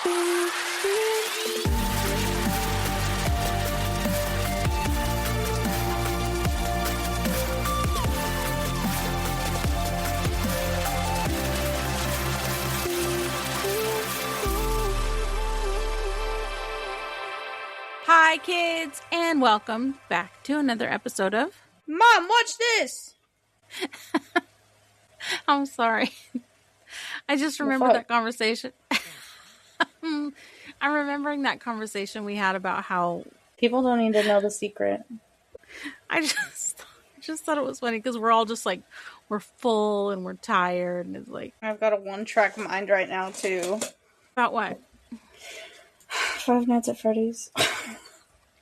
Hi, kids, and welcome back to another episode of Mom, watch this! I'm sorry. I just remembered that conversation. I'm remembering that conversation we had about how people don't need to know the secret. I just thought it was funny because we're all just like, we're full and we're tired, and it's like, I've got a one-track mind right now, too. About what? Five Nights at Freddy's.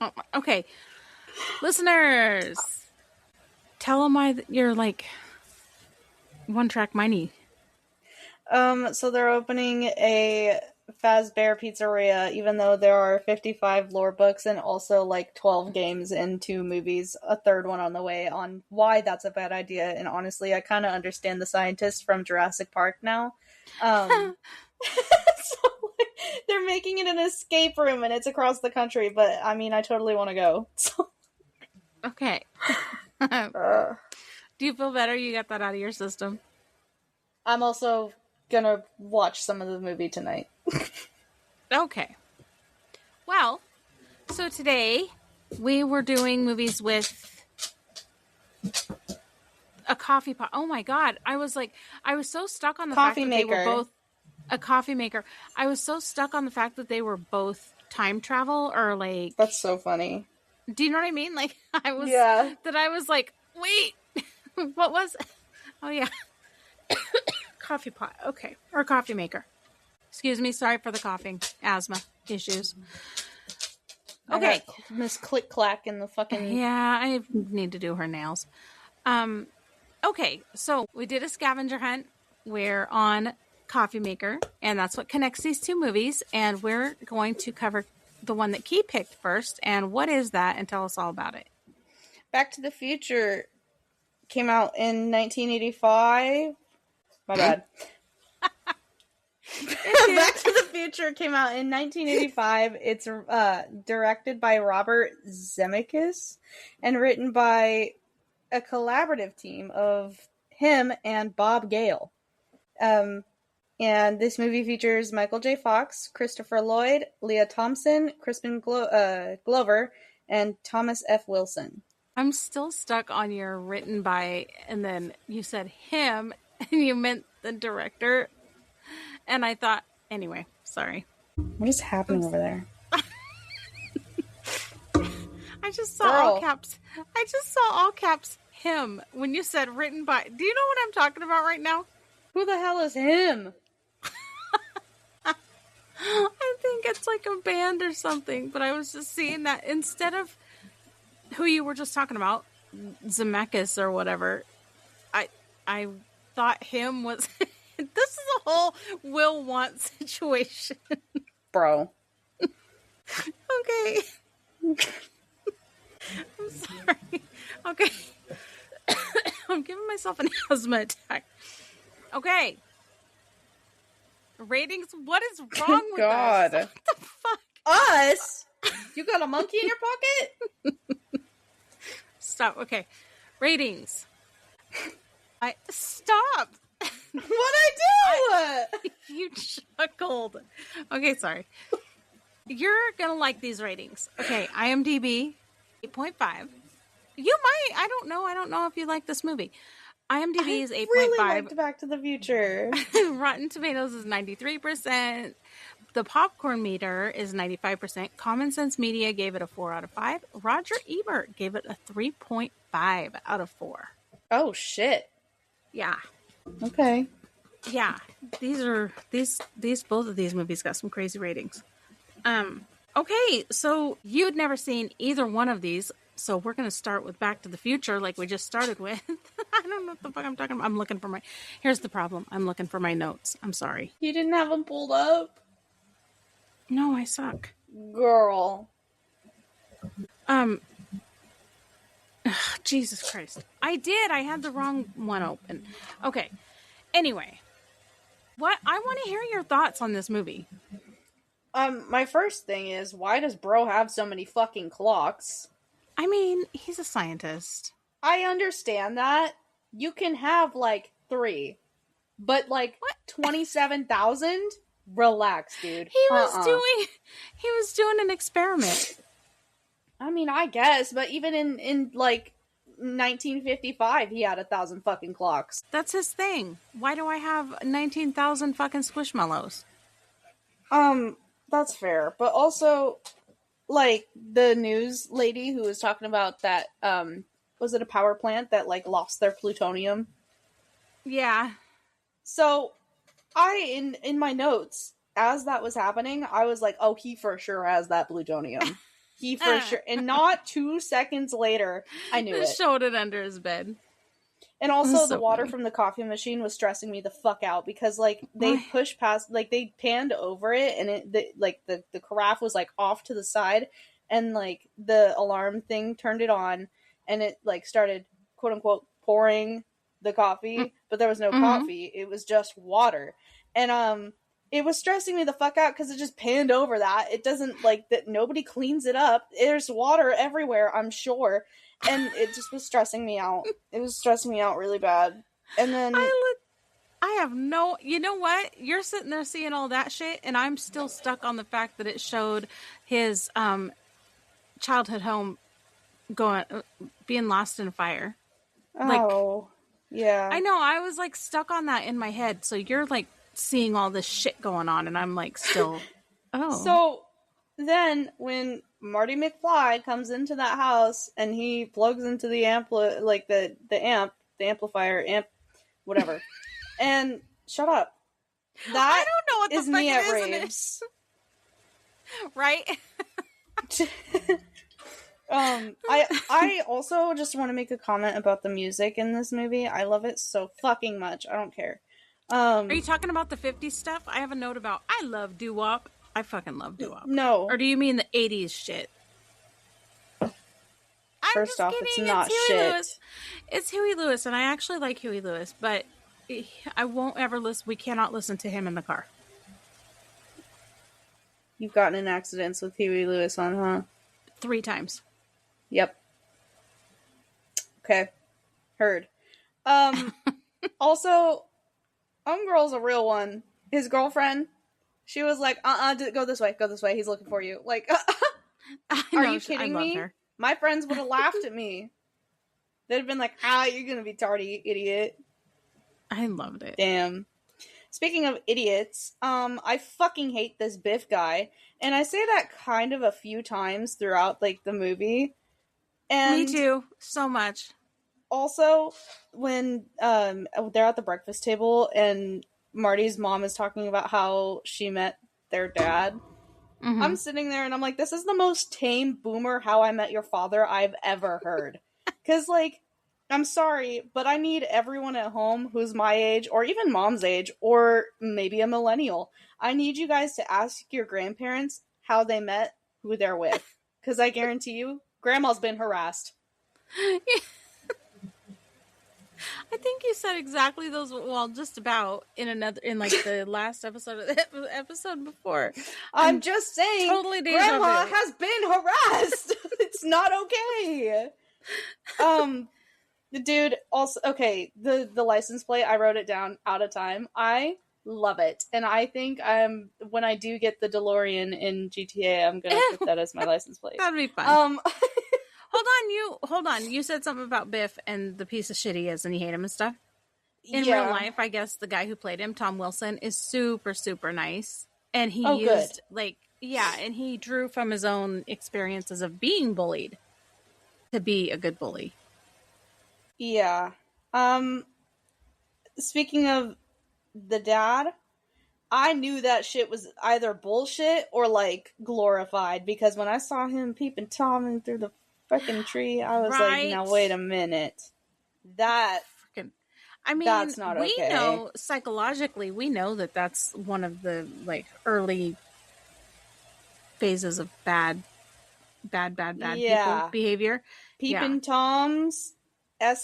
Oh, okay. Listeners, tell them you're like one-track mindy. So they're opening a Fazbear Pizzeria, even though there are 55 lore books and also like 12 games and 2 movies, a third one on the way, on why that's a bad idea. And honestly, I kind of understand the scientists from Jurassic Park now. So they're making it an escape room and it's across the country, but I mean, I totally want to go. So. Okay. Do you feel better? You got that out of your system? I'm also gonna watch some of the movie tonight. Okay. Well, so today we were doing movies with a coffee pot. Oh my God. I was so stuck on the fact that they were both a coffee maker. I was so stuck on the fact that they were both time travel or like. That's so funny. Do you know what I mean? Like I was like, wait, what was it? Oh yeah. Coffee pot. Okay. Or coffee maker. Excuse me. Sorry for the coughing. Asthma issues. Okay. Miss Click Clack in the fucking. Yeah, I need to do her nails. Okay. So we did a scavenger hunt. We're on Coffee Maker, and that's what connects these two movies. And we're going to cover the one that Kie picked first. And what is that? And tell us all about it. Back to the Future came out in 1985. My bad. Back to the Future came out in 1985. It's directed by Robert Zemeckis and written by a collaborative team of him and Bob Gale. And this movie features Michael J. Fox, Christopher Lloyd, Leah Thompson, Crispin Glover, and Thomas F. Wilson. I'm still stuck on your written by, and then you said him, and you meant the director. And I thought, anyway, sorry. What is happening over there? I just saw all caps. I just saw all caps him when you said written by. Do you know what I'm talking about right now? Who the hell is him? I think it's like a band or something, but I was just seeing that instead of who you were just talking about, Zemeckis or whatever, I thought him was. This is a whole will want situation. Bro. Okay. I'm sorry. Okay. I'm giving myself an asthma attack. Okay. Ratings. What is wrong with us? What the fuck? Us? You got a monkey in your pocket? Stop. Okay. Ratings. Stop. What'd I do? You chuckled. Okay, sorry. You're gonna like these ratings. Okay, IMDb 8.5. You might. I don't know if you like this movie. IMDb is 8.5. I really liked Back to the Future. Rotten Tomatoes is 93%. The Popcorn Meter is 95%. Common Sense Media gave it a 4 out of 5. Roger Ebert gave it a 3.5 out of 4. Oh shit. Yeah. Okay. Yeah. These both of these movies got some crazy ratings. Okay, so you'd never seen either one of these. So we're going to start with Back to the Future like we just started with. I don't know what the fuck I'm talking about. I'm looking for here's the problem. I'm looking for my notes. I'm sorry. You didn't have them pulled up? No, I suck. Girl. Jesus Christ. I did. I had the wrong one open. Okay. Anyway. I want to hear your thoughts on this movie. My first thing is, why does bro have so many fucking clocks? I mean, he's a scientist. I understand that. You can have, like, 3. But, like, What? 27,000? Relax, dude. He was doing an experiment. I mean, I guess, but even in like 1955, he had 1,000 fucking clocks. That's his thing. Why do I have 19,000 fucking squishmallows? That's fair, but also, like, the news lady who was talking about that, was it a power plant that, like, lost their plutonium? Yeah. So, in my notes, as that was happening, I was like, oh, he for sure has that plutonium. He for sure. And not 2 seconds later, I knew it. Showed it under his bed. And also, So the water funny. from the coffee machine was stressing me the fuck out because, like, they pushed past, like, they panned over it, and the carafe was, like, off to the side, and, like, the alarm thing turned it on, and it, like, started, quote unquote, pouring the coffee, but there was no coffee. It was just water. And, it was stressing me the fuck out because it just panned over that. It doesn't, like, that nobody cleans it up. There's water everywhere, I'm sure. And it just was stressing me out. It was stressing me out really bad. And then I have no... You know what? You're sitting there seeing all that shit, and I'm still stuck on the fact that it showed his childhood home being lost in a fire. Oh, yeah. I know. I was, like, stuck on that in my head. So you're, like, seeing all this shit going on, and I'm, like, still... Oh. So then when Marty McFly comes into that house and he plugs into the amplifier, whatever. And shut up. That I don't know what the is fuck me it at is, raves. Right? I also just want to make a comment about the music in this movie. I love it so fucking much. I don't care. Are you talking about the 50s stuff? I have a note about I love doo-wop. I fucking love doo-wop. No. Or do you mean the 80s shit? First off, it's not Huey shit. Lewis. It's Huey Lewis, and I actually like Huey Lewis, but I won't ever listen. We cannot listen to him in the car. You've gotten in accidents with Huey Lewis on, huh? 3 times. Yep. Okay. Heard. Also, Girl's a real one. His girlfriend, she was like, go this way, he's looking for you. Like, are you kidding me? Her. My friends would have laughed at me. They'd have been like, you're gonna be tardy, idiot. I loved it. Damn. Speaking of idiots, I fucking hate this Biff guy. And I say that kind of a few times throughout, like, the movie. And me too. So much. Also, when they're at the breakfast table and Marty's mom is talking about how she met their dad, I'm sitting there and I'm like, this is the most tame boomer How I Met Your Father I've ever heard. Because, like, I'm sorry, but I need everyone at home who's my age, or even mom's age, or maybe a millennial. I need you guys to ask your grandparents how they met, who they're with. Because I guarantee you, grandma's been harassed. I think you said exactly those. Well, just about in like the last episode of the episode before. I'm just saying, totally grandma has been harassed. It's not okay. The dude also, okay, the license plate, I wrote it down out of time. I love it. And I think when I do get the DeLorean in GTA, I'm going to put that as my license plate. That'd be fun. Hold on. You said something about Biff and the piece of shit he is and you hate him and stuff. In real life, I guess the guy who played him, Tom Wilson, is super, super nice. And he used, and he drew from his own experiences of being bullied to be a good bully. Yeah. Speaking of the dad, I knew that shit was either bullshit or, like, glorified, because when I saw him peeping Tom in through the fucking tree, I was like, now wait a minute. That's not okay. We know, psychologically, we know that that's one of the, like, early phases of bad people behavior. Peeping Toms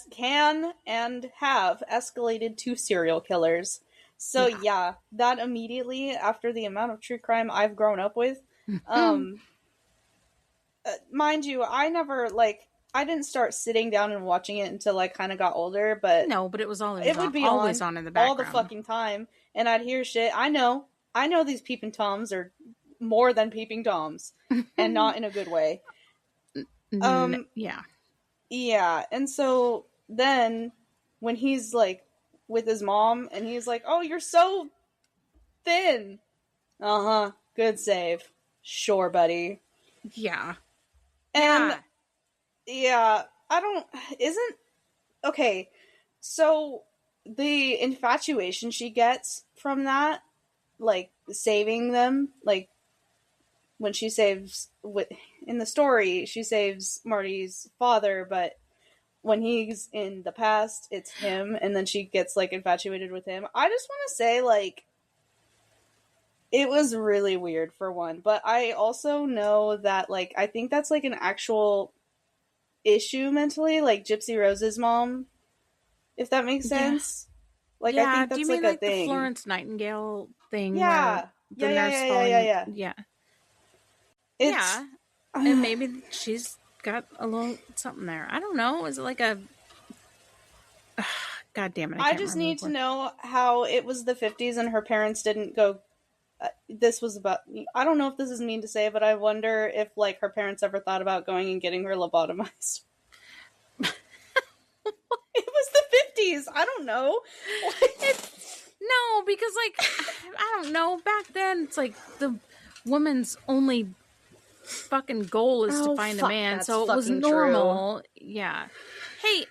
can and have escalated to serial killers. So yeah, that immediately after the amount of true crime I've grown up with, mind you, I didn't start sitting down and watching it until I kind of got older, but No, but it was it would be always on on in the all the background. fucking time, and I'd hear shit. I know these peeping toms are more than peeping toms, and not in a good way. Yeah. Yeah, and so then when he's like with his mom, and he's like, "Oh, you're so thin." Uh-huh. Good save. Sure, buddy. Yeah. And yeah, I don't isn't okay. So the infatuation she gets from that, like saving them, like when she saves in the story, she saves Marty's father, but when he's in the past, it's him, and then she gets like infatuated with him. I just want to say, like, it was really weird for one, but I also know that, like, I think that's like an actual issue mentally, like Gypsy Rose's mom, if that makes sense. Like, I think Do you that's mean like a like the thing. Florence Nightingale thing Yeah. where the nurse falling? Yeah. It's, And maybe she's got a little something there. I don't know. Is it like a God damn it, I just need to know how it was the 50s and her parents didn't go. This was about. I don't know if this is mean to say, but I wonder if like her parents ever thought about going and getting her lobotomized. It was the 50s. I don't know. No, because like I don't know. Back then, it's like the woman's only fucking goal is to find a man, so it was normal. True. Yeah. Hey.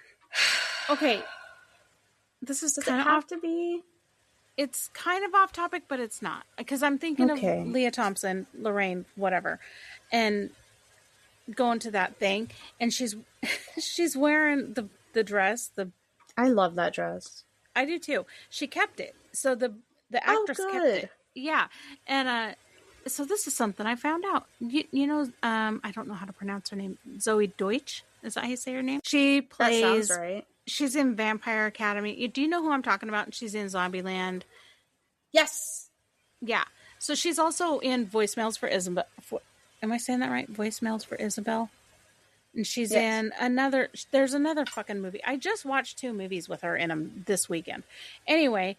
Okay. This is kind of have to be. It's kind of off topic, but it's not, because I'm thinking of Leah Thompson, Lorraine, whatever, and going to that thing, and she's wearing the dress. I love that dress. I do too. She kept it, so the actress kept it. Yeah, and so this is something I found out. You know, I don't know how to pronounce her name. Zoe Deutsch, is that how you say her name? She plays. That sounds right. She's in Vampire Academy. Do you know who I'm talking about? She's in Zombieland. Yes. Yeah. So she's also in Voicemails for Isabel. Am I saying that right? Voicemails for Isabel. And she's in another. There's another fucking movie. I just watched 2 movies with her in them this weekend. Anyway,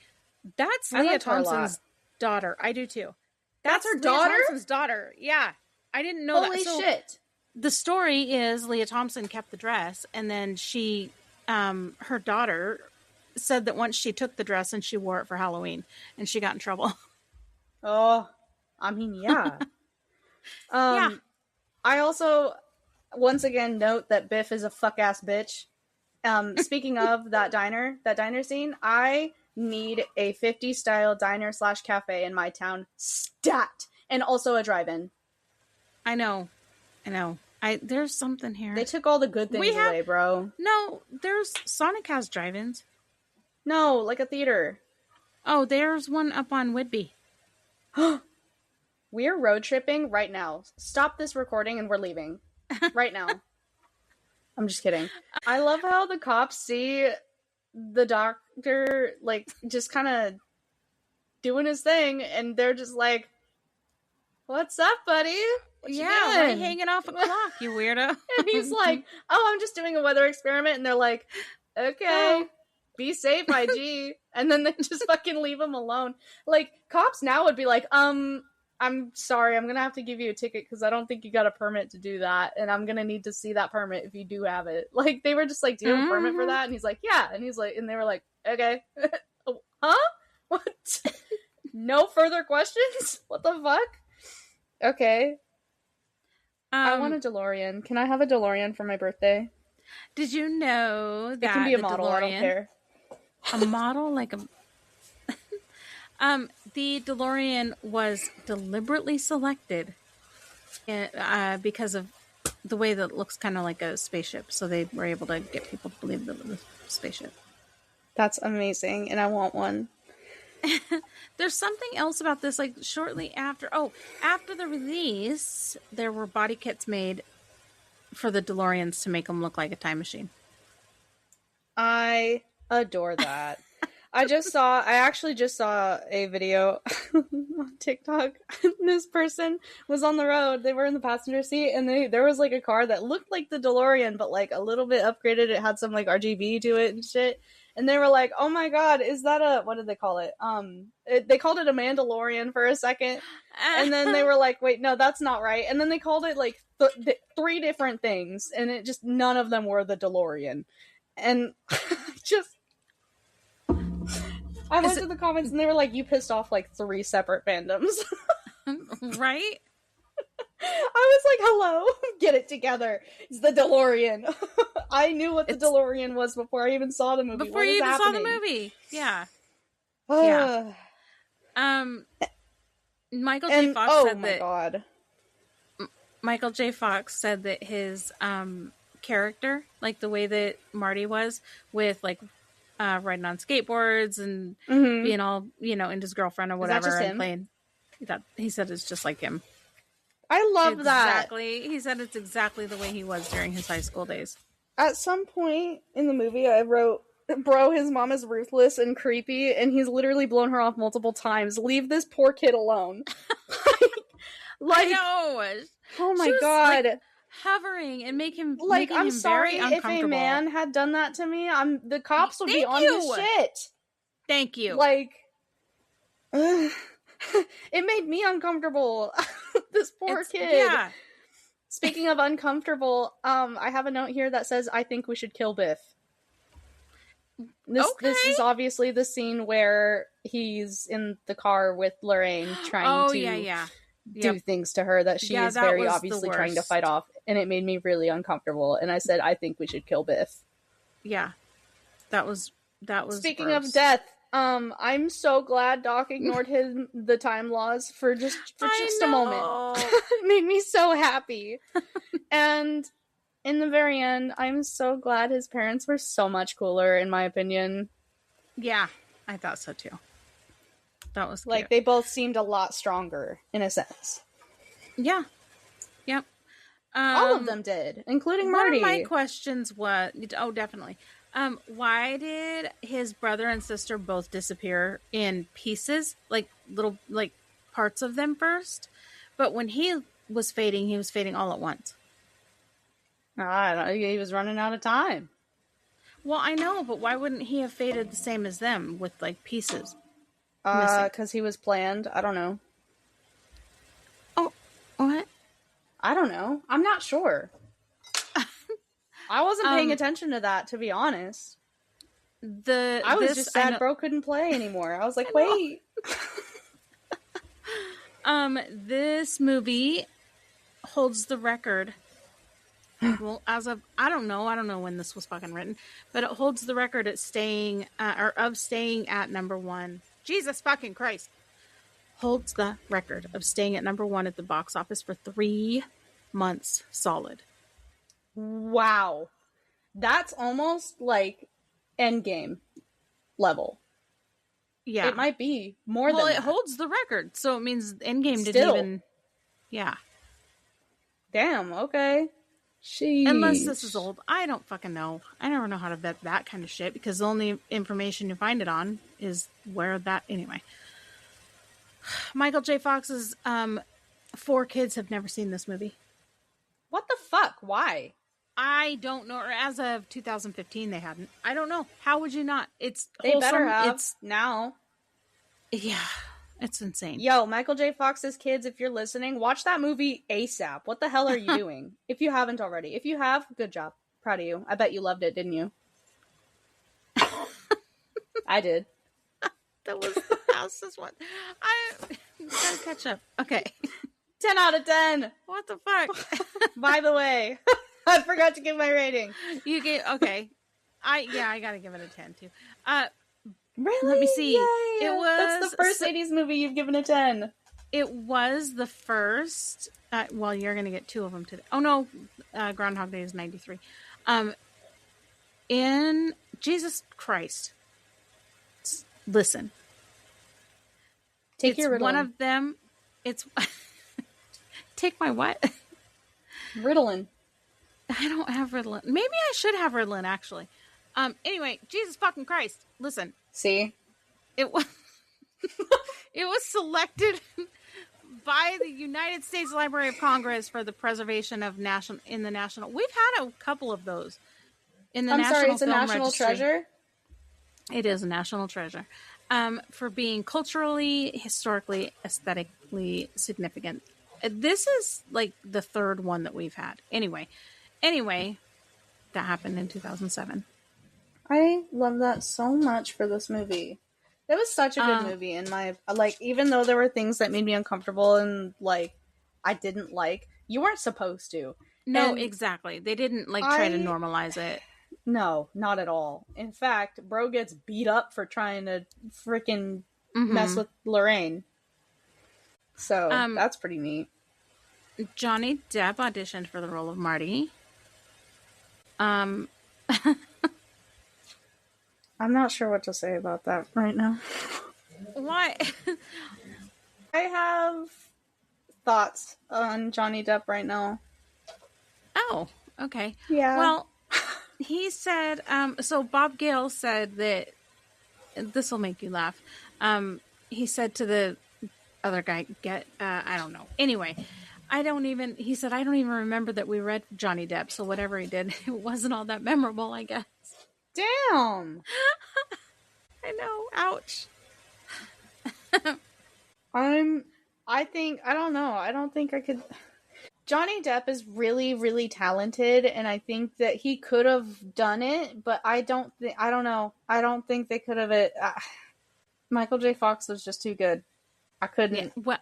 that's Leah Thompson's daughter. I do too. That's her Leah daughter? Thompson's daughter. Yeah. I didn't know that. Holy shit. The story is Leah Thompson kept the dress, and then she, her daughter said that once she took the dress and she wore it for Halloween, and she got in trouble. Oh, I mean, yeah. Yeah. I also, once again, note that Biff is a fuck-ass bitch. Speaking of that diner scene, I need a 50s style diner/cafe in my town stat, and also a drive-in. I know. There's something here. They took all the good things away, bro. No, Sonic has drive-ins. No, like a theater. Oh, there's one up on Whidbey. We're road tripping right now. Stop this recording and we're leaving. Right now. I'm just kidding. I love how the cops see the doctor, like, just kind of doing his thing, and they're just like, "What's up, buddy? What you doing? Why you hanging off a clock, you weirdo?" And he's like, "Oh, I'm just doing a weather experiment." And they're like, "Okay, be safe, IG." And then they just fucking leave him alone. Like, cops now would be like, I'm sorry, I'm gonna have to give you a ticket because I don't think you got a permit to do that, and I'm gonna need to see that permit if you do have it. Like, they were just like, "Do you have a permit for that?" And he's like, "Yeah." And he's like, and they were like, "Okay." Huh? What? No further questions? What the fuck? Okay. I want a DeLorean. Can I have a DeLorean for my birthday? Did you know that it can be a model? DeLorean, I don't care. A model, like a. The DeLorean was deliberately selected because of the way that it looks kind of like a spaceship. So they were able to get people to believe that it was a spaceship. That's amazing, and I want one. There's something else about this, like shortly after the release, there were body kits made for the DeLoreans to make them look like a time machine. I adore that. I actually just saw a video on TikTok. This person was on the road. They were in the passenger seat, and there was like a car that looked like the DeLorean, but like a little bit upgraded. It had some like RGB to it and shit. And they were like, "Oh my god, is that what did they call it? They called it a Mandalorian for a second, and then they were like, wait, no, that's not right. And then they called it like three different things, and it just none of them were the DeLorean. And just, I went to the comments, and they were like, "You pissed off like 3 separate fandoms." Right? I was like, "Hello, get it together. It's the DeLorean." I knew what the DeLorean was before I even saw the movie. Before you even saw the movie, yeah. Michael J. Fox said that. Oh my god. Michael J. Fox said that his character, like the way that Marty was with like riding on skateboards and being all, into his girlfriend or whatever, and playing. He said it's just like him. I love that. He said it's exactly the way he was during his high school days. At some point in the movie, I wrote, "Bro, his mom is ruthless and creepy, and he's literally blown her off multiple times. Leave this poor kid alone." I know. Oh my god. Like, hovering and making I'm him sorry very if a man had done that to me. The cops would be on his shit. Thank you. Like, it made me uncomfortable. This poor kid. Yeah. Speaking of uncomfortable, I have a note here that says, "I think we should kill Biff." This is obviously the scene where he's in the car with Lorraine trying to do things to her that she is very obviously trying to fight off, and it made me really uncomfortable. And I said, "I think we should kill Biff." Yeah, that was. Speaking of death, I'm so glad Doc ignored the time laws for just a moment. It made me so happy. And in the very end, I'm so glad his parents were so much cooler, in my opinion. Yeah, I thought so too. That was cute. Like, they both seemed a lot stronger, in a sense. Yeah. Yep. All of them did, including Marty. One of my questions was... Oh, definitely. Why did his brother and sister both disappear in pieces? Like, little, like, parts of them first? But when he was fading all at once. I don't know. He was running out of time. Well, I know, but why wouldn't he have faded the same as them with, like, pieces? Because he was planned. I don't know. Oh, what? I don't know. I'm not sure. I wasn't paying attention to that, to be honest. I was just sad Bro couldn't play anymore. I was like, wait. This movie holds the record. Well, as of, I don't know when this was fucking written, but it holds the record at staying at number 1. Jesus fucking Christ. Holds the record of staying at number 1 at the box office for 3 months solid. Wow. That's almost like Endgame level. Yeah. It might be more than that. Well, it holds the record, so it means Endgame didn't even... Yeah. Damn, okay. Sheesh. Unless this is old. I don't fucking know. I never know how to vet that kind of shit, because the only information you find it on is where that... Anyway. Michael J. Fox's 4 kids have never seen this movie. What the fuck? Why? I don't know. Or as of 2015, they hadn't. I don't know. How would you not? It's they wholesome. Better have now. Yeah, it's insane. Yo, Michael J. Fox's kids, if you're listening, watch that movie ASAP. What the hell are you doing? If you haven't already. If you have, good job. Proud of you. I bet you loved it, didn't you? I did. That was the fastest one. I gotta catch up. Okay. 10 out of 10. What the fuck? By the way, I forgot to give my rating. You gave, okay. I gotta give it a 10 too. Really? Let me see. Yay. It was... That's the first 80s movie you've given a 10. It was the first... well, you're gonna get 2 of them today. Oh no, Groundhog Day is 93. In... Jesus Christ. Listen. Take your Ritalin. One of them... It's... Take my what? Ritalin. I don't have Ritalin. Maybe I should have Ritalin, actually. Anyway, Jesus fucking Christ. Listen. See? It was it was selected by the United States Library of Congress for the preservation of national. We've had a couple of those in the I'm National sorry, it's a Film national Registry. treasure? It is a national treasure. For being culturally, historically, aesthetically significant. This is like the third one that we've had. Anyway, that happened in 2007. I love that so much for this movie. It was such a good movie, and even though there were things that made me uncomfortable and like I didn't like, you weren't supposed to. No, And exactly. They didn't try to normalize it. No, not at all. In fact, bro gets beat up for trying to freaking mess with Lorraine. So that's pretty neat. Johnny Depp auditioned for the role of Marty. I'm not sure what to say about that right now. Why? I have thoughts on Johnny Depp right now. Oh, okay. Yeah. Well, he said, so Bob Gale said that, this will make you laugh. He said to the other guy, I don't know. Anyway, he said, I don't even remember that we read Johnny Depp. So whatever he did, it wasn't all that memorable, I guess. Damn. I know. Ouch. I don't know. I don't think I could. Johnny Depp is really, really talented, and I think that he could have done it, but I don't know. I don't think they could have Michael J. Fox was just too good. I couldn't. Yeah.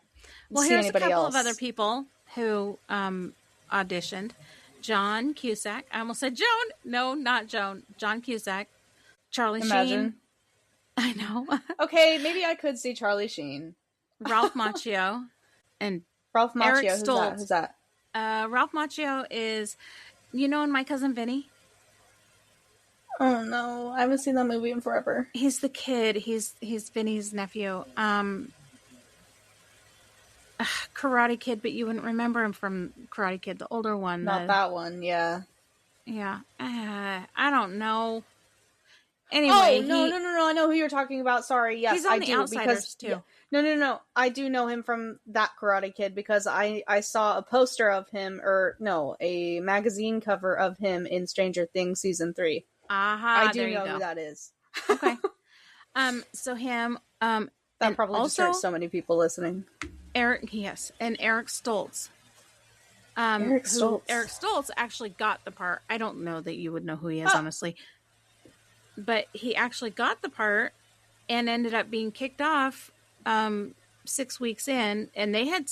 Well, here's a couple of other people who auditioned. John Cusack. I almost said Joan. No, not Joan. John Cusack. Charlie Sheen. I know. Okay, maybe I could see Charlie Sheen. Ralph Macchio. And Ralph Macchio. Eric Stoltz. Who's that? Ralph Macchio is, in My Cousin Vinny? Oh no, I haven't seen that movie in forever. He's the kid. He's Vinny's nephew. Karate Kid, but you wouldn't remember him from Karate Kid, the older one. Not that one, yeah. Yeah. I don't know. Anyway. Oh, no, I know who you're talking about. Sorry, yes, he's on The Outsiders, too. Yeah. No. I do know him from that Karate Kid because I saw a poster of him, a magazine cover of him in Stranger Things Season 3. Aha, I do know who that is. Okay. So him. That probably just hurt so many people listening. Eric Stoltz. Eric Stoltz actually got the part. I don't know that you would know who he is, honestly. But he actually got the part and ended up being kicked off 6 weeks in, and they had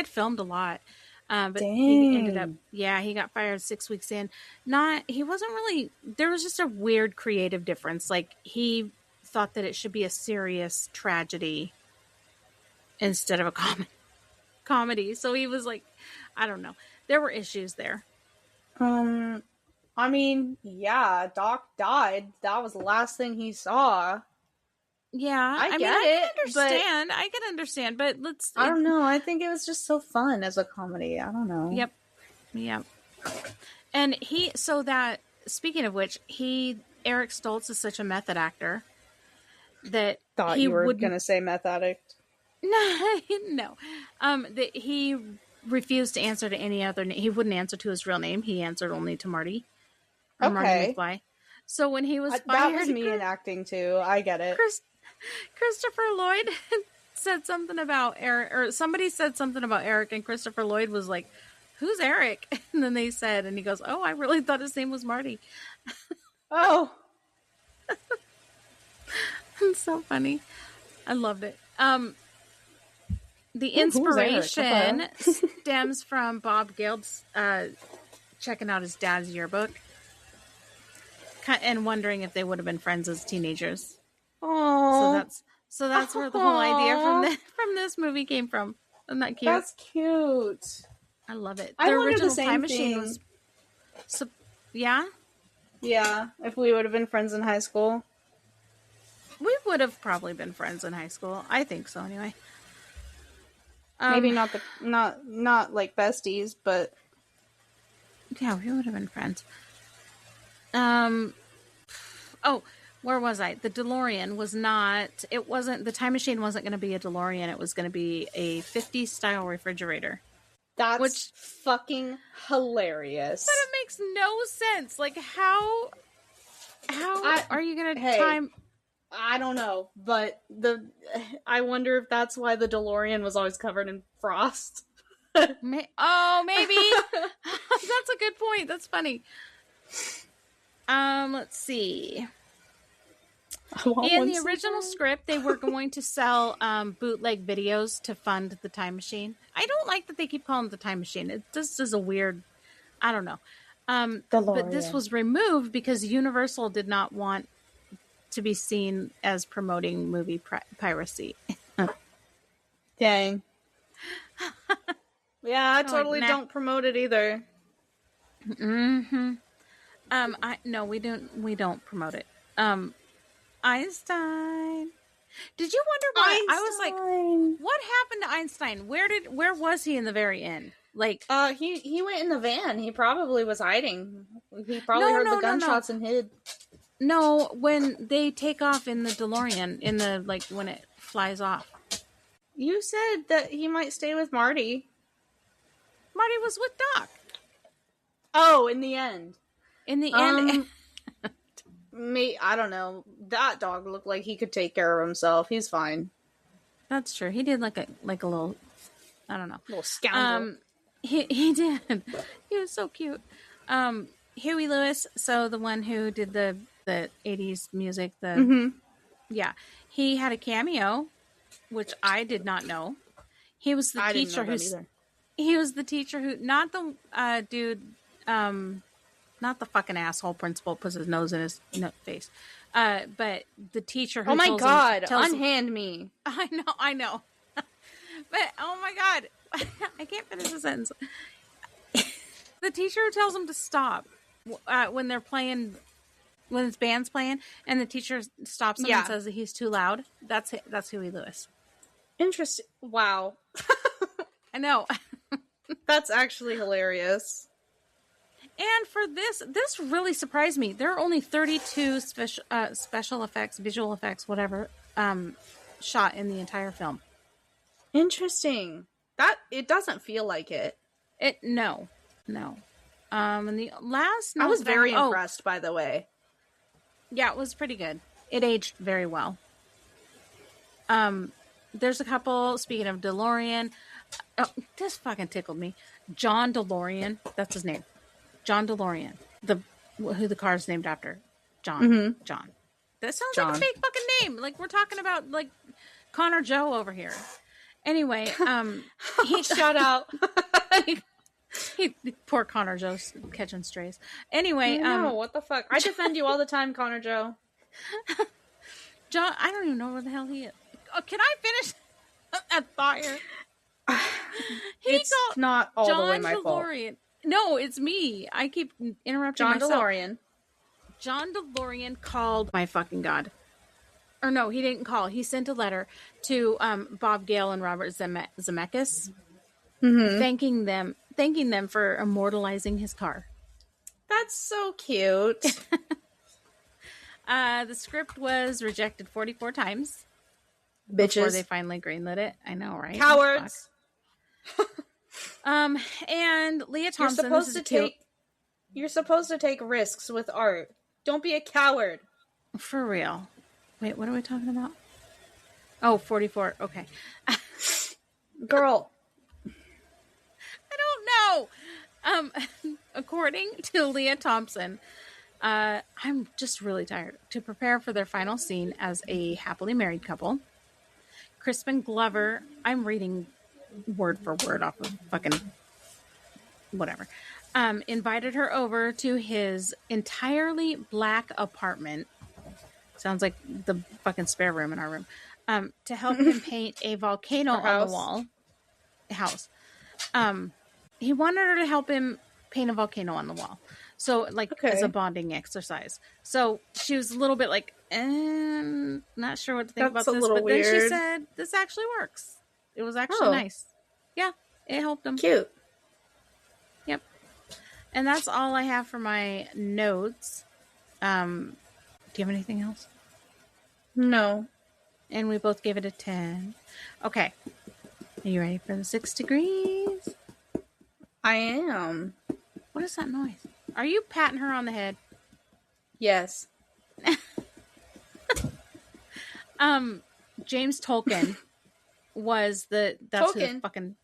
filmed a lot. But Dang. He ended up, he got fired 6 weeks in. He wasn't really, there was just a weird creative difference. Like, he thought that it should be a serious tragedy instead of a comedy. So he was like, I don't know. There were issues there. I mean, yeah, Doc died. That was the last thing he saw. Yeah, I can understand, but I don't know. I think it was just so fun as a comedy. I don't know. Yep. And speaking of which, Eric Stoltz is such a method actor that thought you were going to say meth addict. No. That he refused to answer to any other name. He wouldn't answer to his real name. He answered only to Marty. Marty McFly. So when he was fired, that was me in acting too. I get it. Christopher Lloyd said something about Eric, or somebody said something about Eric, and Christopher Lloyd was like, "Who's Eric?" And then they said, and he goes, "Oh, I really thought his name was Marty." Oh, it's so funny. I loved it. The inspiration stems from Bob Gale's checking out his dad's yearbook and wondering if they would have been friends as teenagers. Oh, so that's where the whole idea from this movie came from. Isn't that cute? That's cute. I love it. I wonder the same time thing. machine was. Yeah. If we would have been friends in high school, we would have probably been friends in high school. I think so, anyway. Maybe not like besties, but yeah, we would have been friends. Where was I? The DeLorean was not, it wasn't, the time machine wasn't going to be a DeLorean. It was going to be a 50s style refrigerator. That's fucking hilarious. But it makes no sense. Like, how are you going to time? I don't know, but I wonder if that's why the DeLorean was always covered in frost. Maybe. That's a good point. That's funny. Let's see. In the original script, they were going to sell bootleg videos to fund the time machine. I don't like that they keep calling it the time machine. This is a weird, I don't know. But this was removed because Universal did not want to be seen as promoting movie piracy. Dang. Yeah, I totally don't promote it either. Mm-hmm. No, we don't promote it. Einstein. Did you wonder why? I was like, what happened to Einstein? Where was he in the very end? Like, he went in the van. He probably was hiding. He probably heard the gunshots and hid. No, when they take off in the DeLorean, when it flies off. You said that he might stay with Marty. Marty was with Doc. Oh, in the end. In the end. I don't know. That dog looked like he could take care of himself. He's fine. That's true. He did like a little, I don't know. Little scoundrel. He did. He was so cute. Huey Lewis, so the one who did the 80s music, yeah, he had a cameo, which I did not know. He was the teacher he was the teacher who, not the dude, not the fucking asshole principal puts his nose in his face, but the teacher who, oh my god, unhand me. I know. But oh my god, I can't finish the sentence. The teacher who tells him to stop when they're playing, when his band's playing, and the teacher stops him and says that he's too loud. That's Huey Lewis. Interesting. Wow. I know. That's actually hilarious. And for this really surprised me. There are only 32 special effects, visual effects, whatever, shot in the entire film. Interesting. That it doesn't feel like it. No. And the last note I was very impressed, by the way. Yeah, it was pretty good. It aged very well. There's a couple, speaking of DeLorean, this fucking tickled me. John DeLorean, that's his name. John DeLorean, who the car's named after. John. Mm-hmm. John. That sounds like a fake fucking name. Like, we're talking about, like, Connor Joe over here. Anyway, shout out. Poor Connor Joe's catching strays. Anyway, no, what the fuck? I defend you all the time, Connor Joe. John, I don't even know where the hell he is. Oh, can I finish that thought here? It's not all the way my DeLorean. Fault. No, it's me. I keep interrupting myself. John DeLorean called, my fucking god. Or no, he didn't call. He sent a letter to Bob Gale and Robert Zemeckis, thanking them for immortalizing his car. That's so cute. The script was rejected 44 times. Bitches. Before they finally greenlit it. I know, right? Cowards. And Leah Thompson. You're supposed to take risks with art. Don't be a coward. For real. Wait, what are we talking about? Oh, 44. Okay. Girl. I don't know. According to Leah Thompson, I'm just really tired. To prepare for their final scene as a happily married couple, Crispin Glover, I'm reading word for word off of fucking whatever, invited her over to his entirely black apartment. Sounds like the fucking spare room in our room. To help him paint a volcano on the wall. House. He wanted her to help him paint a volcano on the wall. So, as a bonding exercise. So, she was a little bit like, not sure what to think about this. But weird. Then she said, this actually works. It was actually nice. Yeah, it helped him. Cute. Yep. And that's all I have for my notes. Do you have anything else? No. And we both gave it a 10. Okay. Are you ready for the 6 degrees? I am. What is that noise? Are you patting her on the head? Yes. James Tolkien was that's Tolkien. who fucking,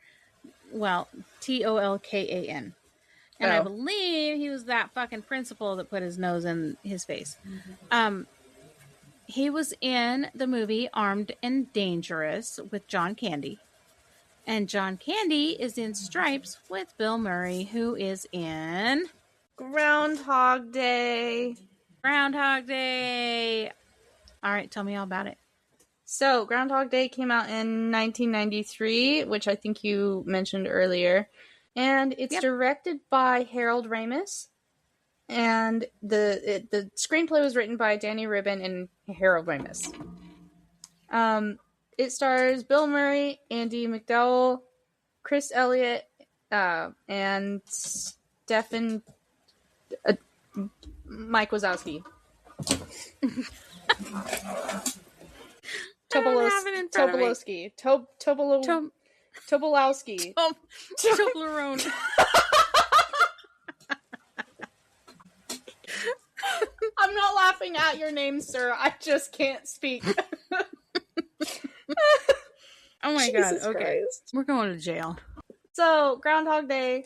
well, Tolkan. And I believe he was that fucking principal that put his nose in his face. He was in the movie Armed and Dangerous with John Candy. And John Candy is in Stripes with Bill Murray, who is in Groundhog Day. Groundhog Day. All right, tell me all about it. So, Groundhog Day came out in 1993, which I think you mentioned earlier. And it's directed by Harold Ramis. And the screenplay was written by Danny Rubin and Harold Ramis. It stars Bill Murray, Andy McDowell, Chris Elliott, and Stefan Mike Wazowski. Tobolowski. Tobolowski. Toblerone. I'm not laughing at your name, sir. I just can't speak. Oh my Jesus god, okay. Christ. We're going to jail. So, Groundhog Day.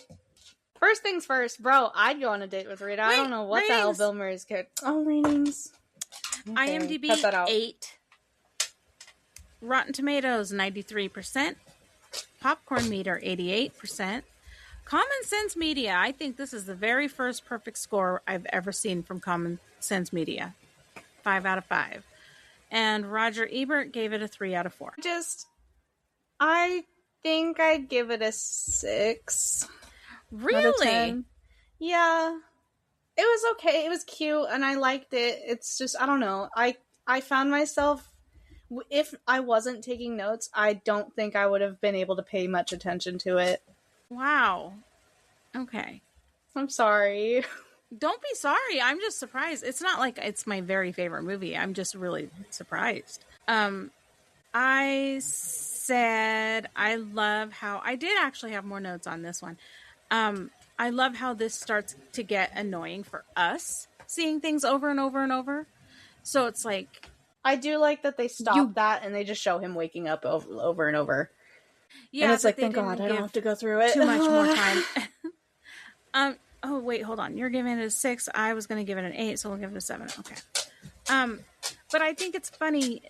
First things first, bro, I'd go on a date with Rita. I don't know what the hell Bill Murray's good. Oh, ratings. Okay, IMDb, cut that out. 8. Rotten Tomatoes, 93%. Popcorn Meter, 88%. Common Sense Media, I think this is the very first perfect score I've ever seen from Common Sense Media. 5 out of 5. And Roger Ebert gave it a 3 out of 4. I think I'd give it a 6. Really? Yeah. It was okay. It was cute, and I liked it. It's just, I don't know. I found myself, if I wasn't taking notes, I don't think I would have been able to pay much attention to it. Wow. Okay. I'm sorry. Don't be sorry. I'm just surprised. It's not like it's my very favorite movie. I'm just really surprised. I said I love how I did actually have more notes on this one. I love how this starts to get annoying for us, seeing things over and over and over. So it's like, I do like that they stop that and they just show him waking up over and over. Yeah, and it's like, thank God I don't have to go through it. Too much more time. Oh, wait, hold on. You're giving it a 6. I was going to give it an 8, so we'll give it a 7. Okay. But I think it's funny.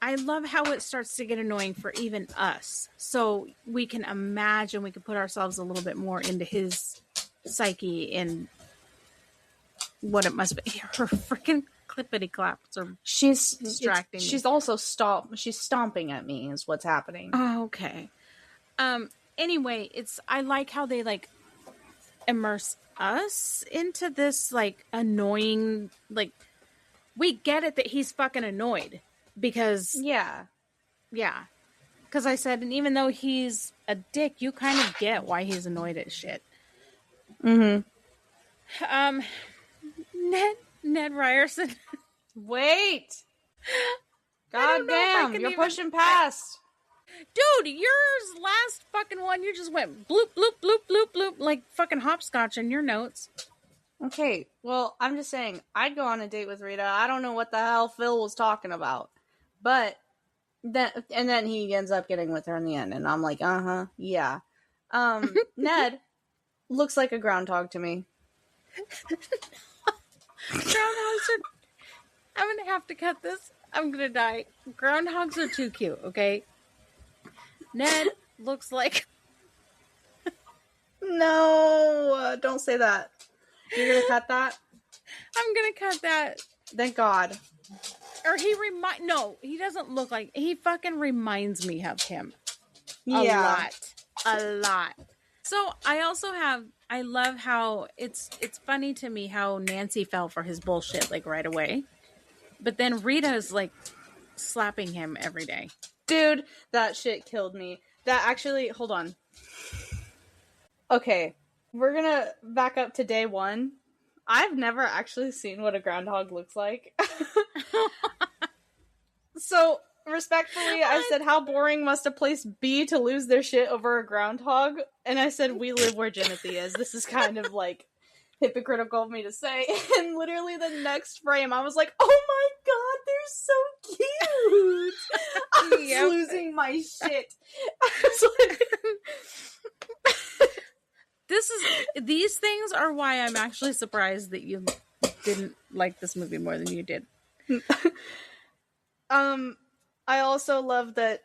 I love how it starts to get annoying for even us. So we can imagine, we can put ourselves a little bit more into his psyche and what it must be. Her freaking clippity claps are distracting me. She's also she's stomping at me is what's happening. Oh, okay. Anyway, I like how they like immerse us into this like annoying, like, we get it that he's fucking annoyed because because I said, and even though he's a dick, you kind of get why he's annoyed at shit. Ned Ryerson. Wait, God damn, you're pushing past. Dude, yours last fucking one, you just went bloop, bloop, bloop, bloop, bloop, like fucking hopscotch in your notes. Okay, well, I'm just saying, I'd go on a date with Rita. I don't know what the hell Phil was talking about. But, then he ends up getting with her in the end, and I'm like, yeah. Ned looks like a groundhog to me. Groundhogs are... I'm gonna have to cut this. I'm gonna die. Groundhogs are too cute, okay? Ned looks like... No, don't say that. You're gonna cut that? I'm gonna cut that. Thank God. Or no, he doesn't look like... He fucking reminds me of him. Yeah. A lot. So, I love how... It's funny to me how Nancy fell for his bullshit, like, right away. But then Rita's, like, slapping him every day. Dude, that shit killed me. That actually... Hold on. Okay. We're gonna back up to day 1. I've never actually seen what a groundhog looks like. So, respectfully, I said, how boring must a place be to lose their shit over a groundhog? And I said, we live where Jimothy is. This is kind of like hypocritical of me to say. And literally the next frame, I was like, oh my god, they're so cute. I was losing my shit. I was like... These things are why I'm actually surprised that you didn't like this movie more than you did. I also love that.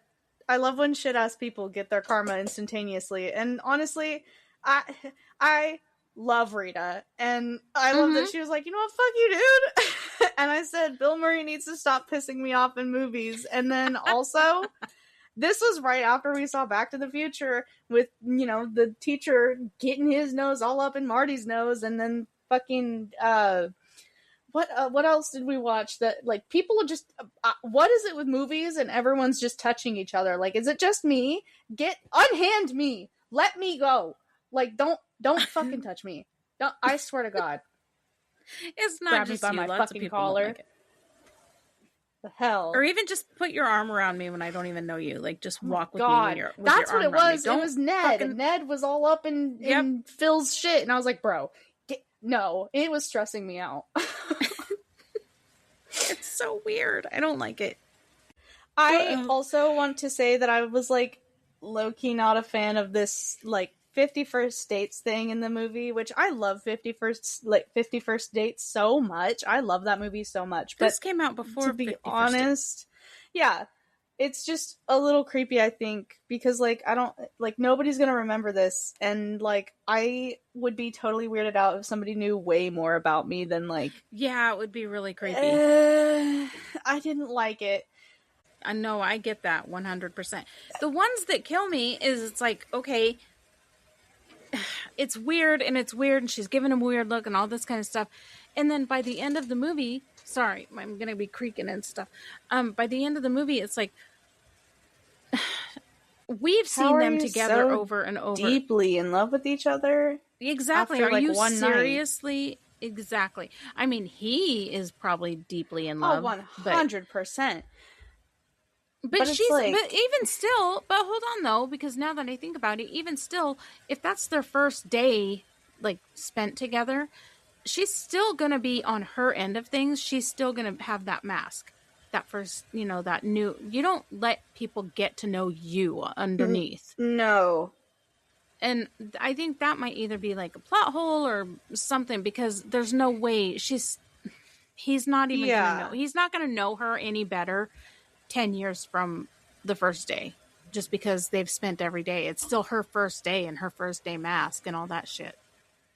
I love when shit ass people get their karma instantaneously. And honestly, I love Rita, and I love that she was like, you know what, fuck you, dude. And I said, Bill Murray needs to stop pissing me off in movies. And then also, this was right after we saw Back to the Future with, you know, the teacher getting his nose all up in Marty's nose, and then fucking what else did we watch that, like, people are just what is it with movies and everyone's just touching each other? Like, is it just me? Unhand me. Let me go. Like, don't fucking touch me. Don't, I swear to God. It's not Grab just me by you. my Lots fucking of people collar. don't like it. The hell. Or even just put your arm around me when I don't even know you. Like, just walk with me God, with that's your what arm it around was. me. It was Ned. fucking- Ned was all up in Phil's shit, and I was like, bro, no. It was stressing me out. It's so weird. I don't like it. I also want to say that I was, like, low-key not a fan of this, like, 51st Dates thing in the movie, which I love 51st Dates so much. I love that movie so much. But this came out before, to be honest, yeah, it's just a little creepy, I think, because, like, I don't, like, nobody's gonna remember this, and, like, I would be totally weirded out if somebody knew way more about me than, like... Yeah, it would be really creepy. I didn't like it. I know, I get that 100%. The ones that kill me is, it's like, okay, it's weird, and she's giving him a weird look and all this kind of stuff. And then by the end of the movie, sorry, I'm going to be creaking and stuff. By the end of the movie, it's like, we've seen them together over and over. Deeply in love with each other? Exactly. After, Are you one seriously? Night. Exactly. I mean, he is probably deeply in love. Oh, 100%. But she's, like... but even still, but hold on though, because now that I think about it, even still, if that's their first day, like, spent together, she's still gonna be on her end of things. She's still gonna have that mask, that first, you know, that new, you don't let people get to know you underneath. No. And I think that might either be like a plot hole or something, because there's no way he's not even gonna know. He's not gonna know her any better 10 years from the first day, just because they've spent every day. It's still her first day and her first day mask and all that shit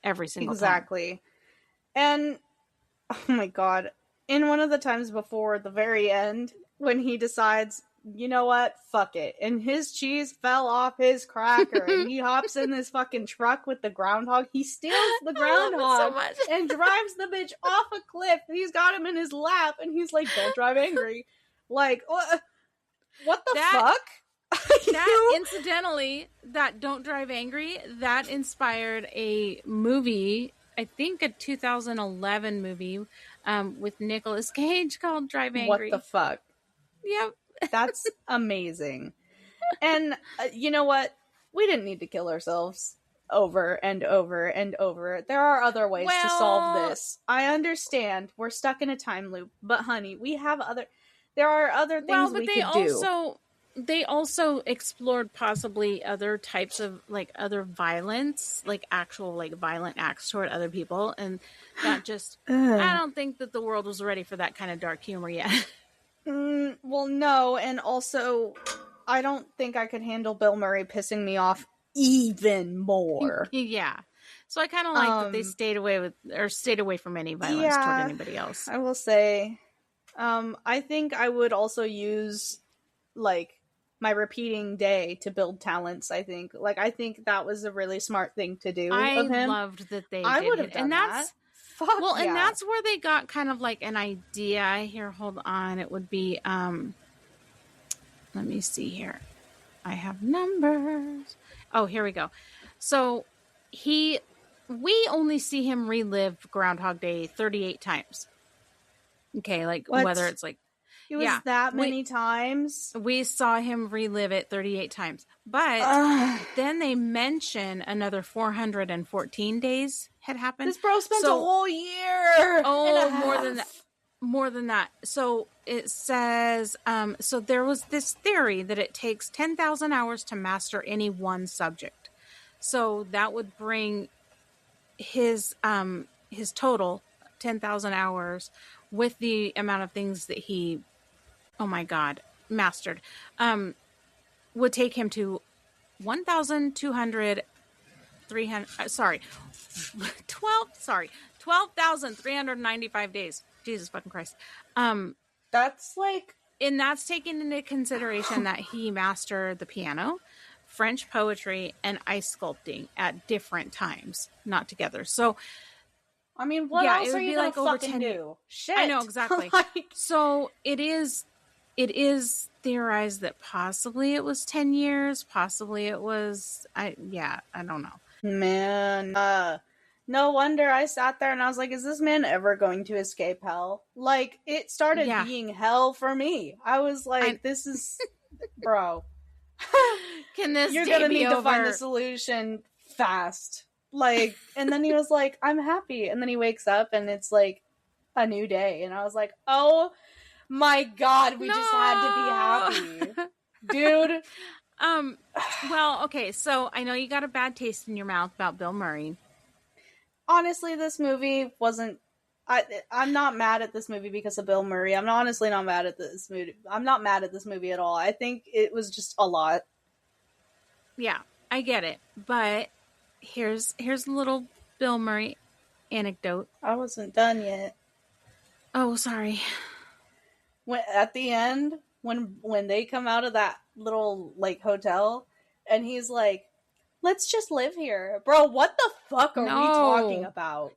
every single time. And oh my god, in one of the times before the very end, when he decides, you know what, fuck it, and his cheese fell off his cracker and he hops in this fucking truck with the groundhog, he steals the groundhog so and drives the bitch off a cliff. He's got him in his lap and he's like, don't drive angry. Like, what the fuck? That, incidentally, that Don't Drive Angry, that inspired a movie, I think a 2011 movie, with Nicolas Cage called Drive Angry. What the fuck? Yep. That's amazing. And you know what? We didn't need to kill ourselves over and over and over. There are other ways to solve this. I understand we're stuck in a time loop, but honey, there are other things we could do. They also explored possibly other types of, like, other violence, like actual, like, violent acts toward other people, and not just... I don't think that the world was ready for that kind of dark humor yet. Well, no, and also, I don't think I could handle Bill Murray pissing me off even more. Yeah. So I kind of like that they stayed away from any violence toward anybody else. I will say... I think I would also use, like, my repeating day to build talents, I think. Like, I think that was a really smart thing to do of him. I loved that they did would have done that. And that's where they got kind of, like, an idea. Here, hold on. It would be, let me see here. I have numbers. Oh, here we go. So, we only see him relive Groundhog Day 38 times. Okay, like, what? Whether it's like, It was that many times. We saw him relive it 38 times. But then they mention another 414 days had happened. This bro spent a whole year. Oh, more than that. So it says, so there was this theory that it takes 10,000 hours to master any one subject. So that would bring his total 10,000 hours with the amount of things that he, oh my God, mastered, would take him to 12,395 days. Jesus fucking Christ. That's like, and that's taking into consideration that he mastered the piano, French poetry, and ice sculpting at different times, not together. So, I mean, what else are you gonna fucking do? Shit. I know, exactly. So it is theorized that possibly it was 10 years, possibly it was, I don't know. Man, no wonder I sat there and I was like, is this man ever going to escape hell? Like, it started being hell for me. I was like, this is, bro. Can this You're day gonna be need over? to find a solution fast. Like, and then he was like, I'm happy. And then he wakes up and it's like a new day. And I was like, oh my God, we just had to be happy. Dude. Well, okay, so I know you got a bad taste in your mouth about Bill Murray. Honestly, this movie wasn't, I'm not mad at this movie because of Bill Murray. I'm honestly not mad at this movie. I'm not mad at this movie at all. I think it was just a lot. Yeah, I get it. But here's a little Bill Murray anecdote. I wasn't done yet. Oh, sorry. When at the end, when they come out of that little like hotel, and he's like, "Let's just live here, bro." What the fuck are we talking about?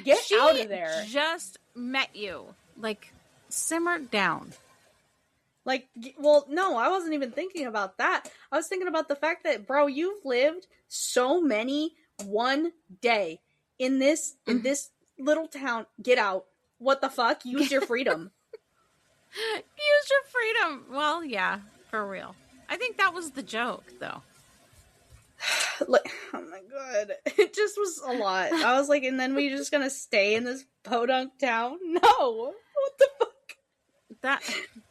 Get out of there! Just met you. Like, simmer down. Like, well, no, I wasn't even thinking about that. I was thinking about the fact that, bro, you've lived so many one day in this little town. Get out! What the fuck? Use your freedom. Use your freedom. Well, yeah, for real. I think that was the joke, though. Like, oh my God, it just was a lot. I was like, and then we just gonna stay in this podunk town? No, what the fuck? That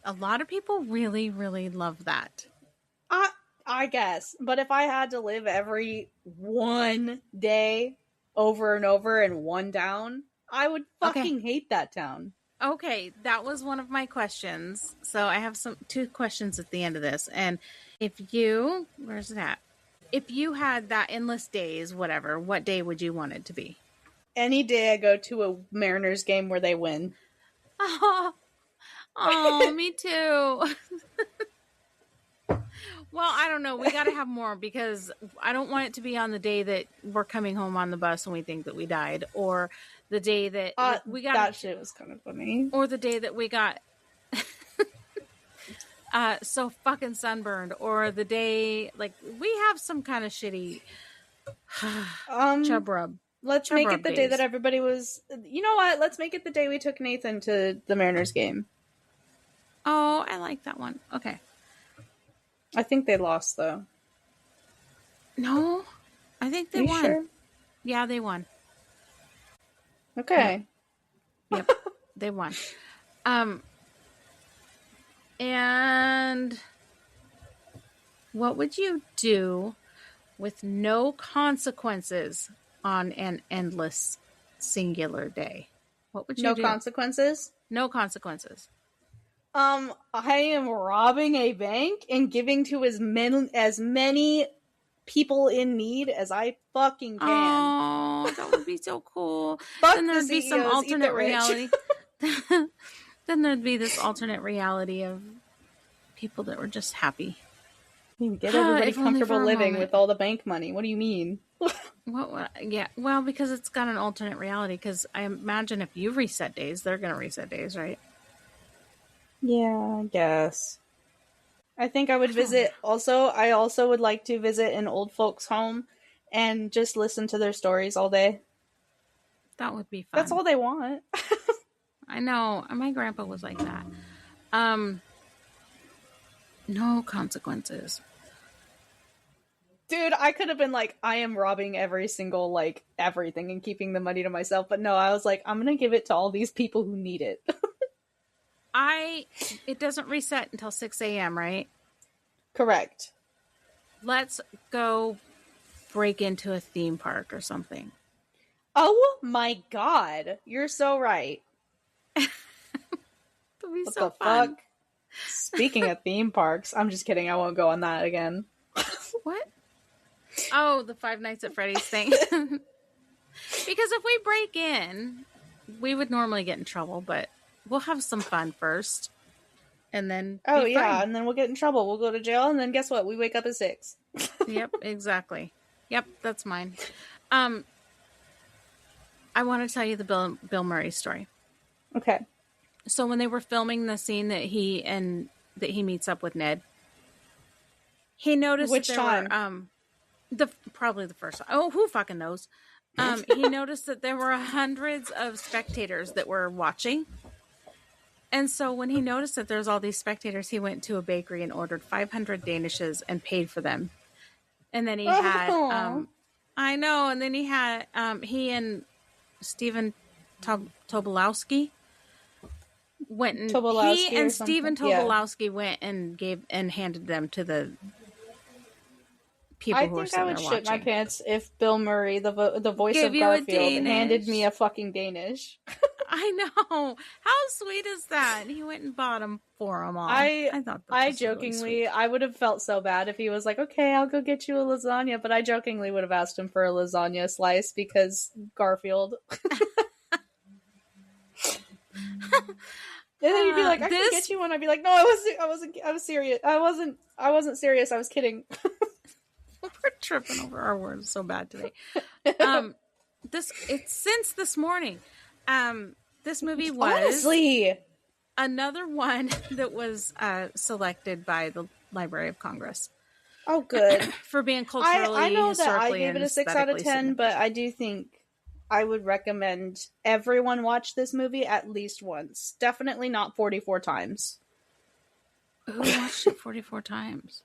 a lot of people really, really love that. I guess, but if I had to live every one day over and over in one town, I would fucking hate that town. Okay, that was one of my questions. So I have two questions at the end of this. And where's it at? If you had that endless days, whatever, what day would you want it to be? Any day I go to a Mariners game where they win. Oh, me too. Well, I don't know. We got to have more because I don't want it to be on the day that we're coming home on the bus and we think that we died, or the day that we got that shit was kind of funny, or the day that we got so fucking sunburned, or the day like we have some kind of shitty chub rub. Let's make it the day that everybody was. You know what? Let's make it the day we took Nathan to the Mariners game. Oh, I like that one. Okay. I think they lost, though. No, I think they won. Sure? Yeah, they won. Okay. Yep, they won. And what would you do with no consequences on an endless singular day? What would you do? No consequences? No consequences. I am robbing a bank and giving to as many people in need as I fucking can. Oh, that would be so cool. Fuck then there'd be some alternate reality. Then there'd be this alternate reality of people that were just happy. Get everybody comfortable living with all the bank money. What do you mean? Yeah, well, because it's got an alternate reality. Because I imagine if you reset days, they're going to reset days, right? Yeah, I guess. I think I would visit. I also would like to visit an old folks' home and just listen to their stories all day. That would be fun. That's all they want. I know. My grandpa was like that. No consequences. Dude, I could have been like, I am robbing every single, like, everything and keeping the money to myself. But no, I was like, I'm going to give it to all these people who need it. It doesn't reset until 6 a.m., right? Correct. Let's go break into a theme park or something. Oh my god. You're so right. It'll be What so the fun. fuck? Speaking of theme parks, I'm just kidding. I won't go on that again. What? Oh, the Five Nights at Freddy's thing. Because if we break in, we would normally get in trouble, but we'll have some fun first. And then Oh, be yeah, fine. and then we'll get in trouble. We'll go to jail, and then guess what? We wake up at 6. Yep, exactly. Yep, that's mine. I want to tell you the Bill Murray story. Okay. So when they were filming the scene that he meets up with Ned, he noticed Which that there time? were probably the first time. Oh, who fucking knows? He noticed that there were hundreds of spectators that were watching. And so when he noticed that there's all these spectators, he went to a bakery and ordered 500 Danishes and paid for them. And then he had, I know, and then he had, he and Stephen Tobolowsky went and he and Stephen Tobolowsky went and gave and handed them to the people who were sitting there watching. I think I would shit my pants if Bill Murray, the voice of Garfield, handed me a fucking Danish. I know. How sweet is that? He went and bought them for them all. I thought that was jokingly, really I would have felt so bad if he was like, okay, I'll go get you a lasagna, but I jokingly would have asked him for a lasagna slice because Garfield. And then he'd be like, I can get you one. I'd be like, no, I was serious. I wasn't serious. I was kidding. We're tripping over our words so bad today. It's since this morning. This movie was honestly another one that was selected by the Library of Congress. Oh, good. For being culturally, I know that I gave it a 6 out of 10, but I do think I would recommend everyone watch this movie at least once. Definitely not 44 times. Who watched it 44 times?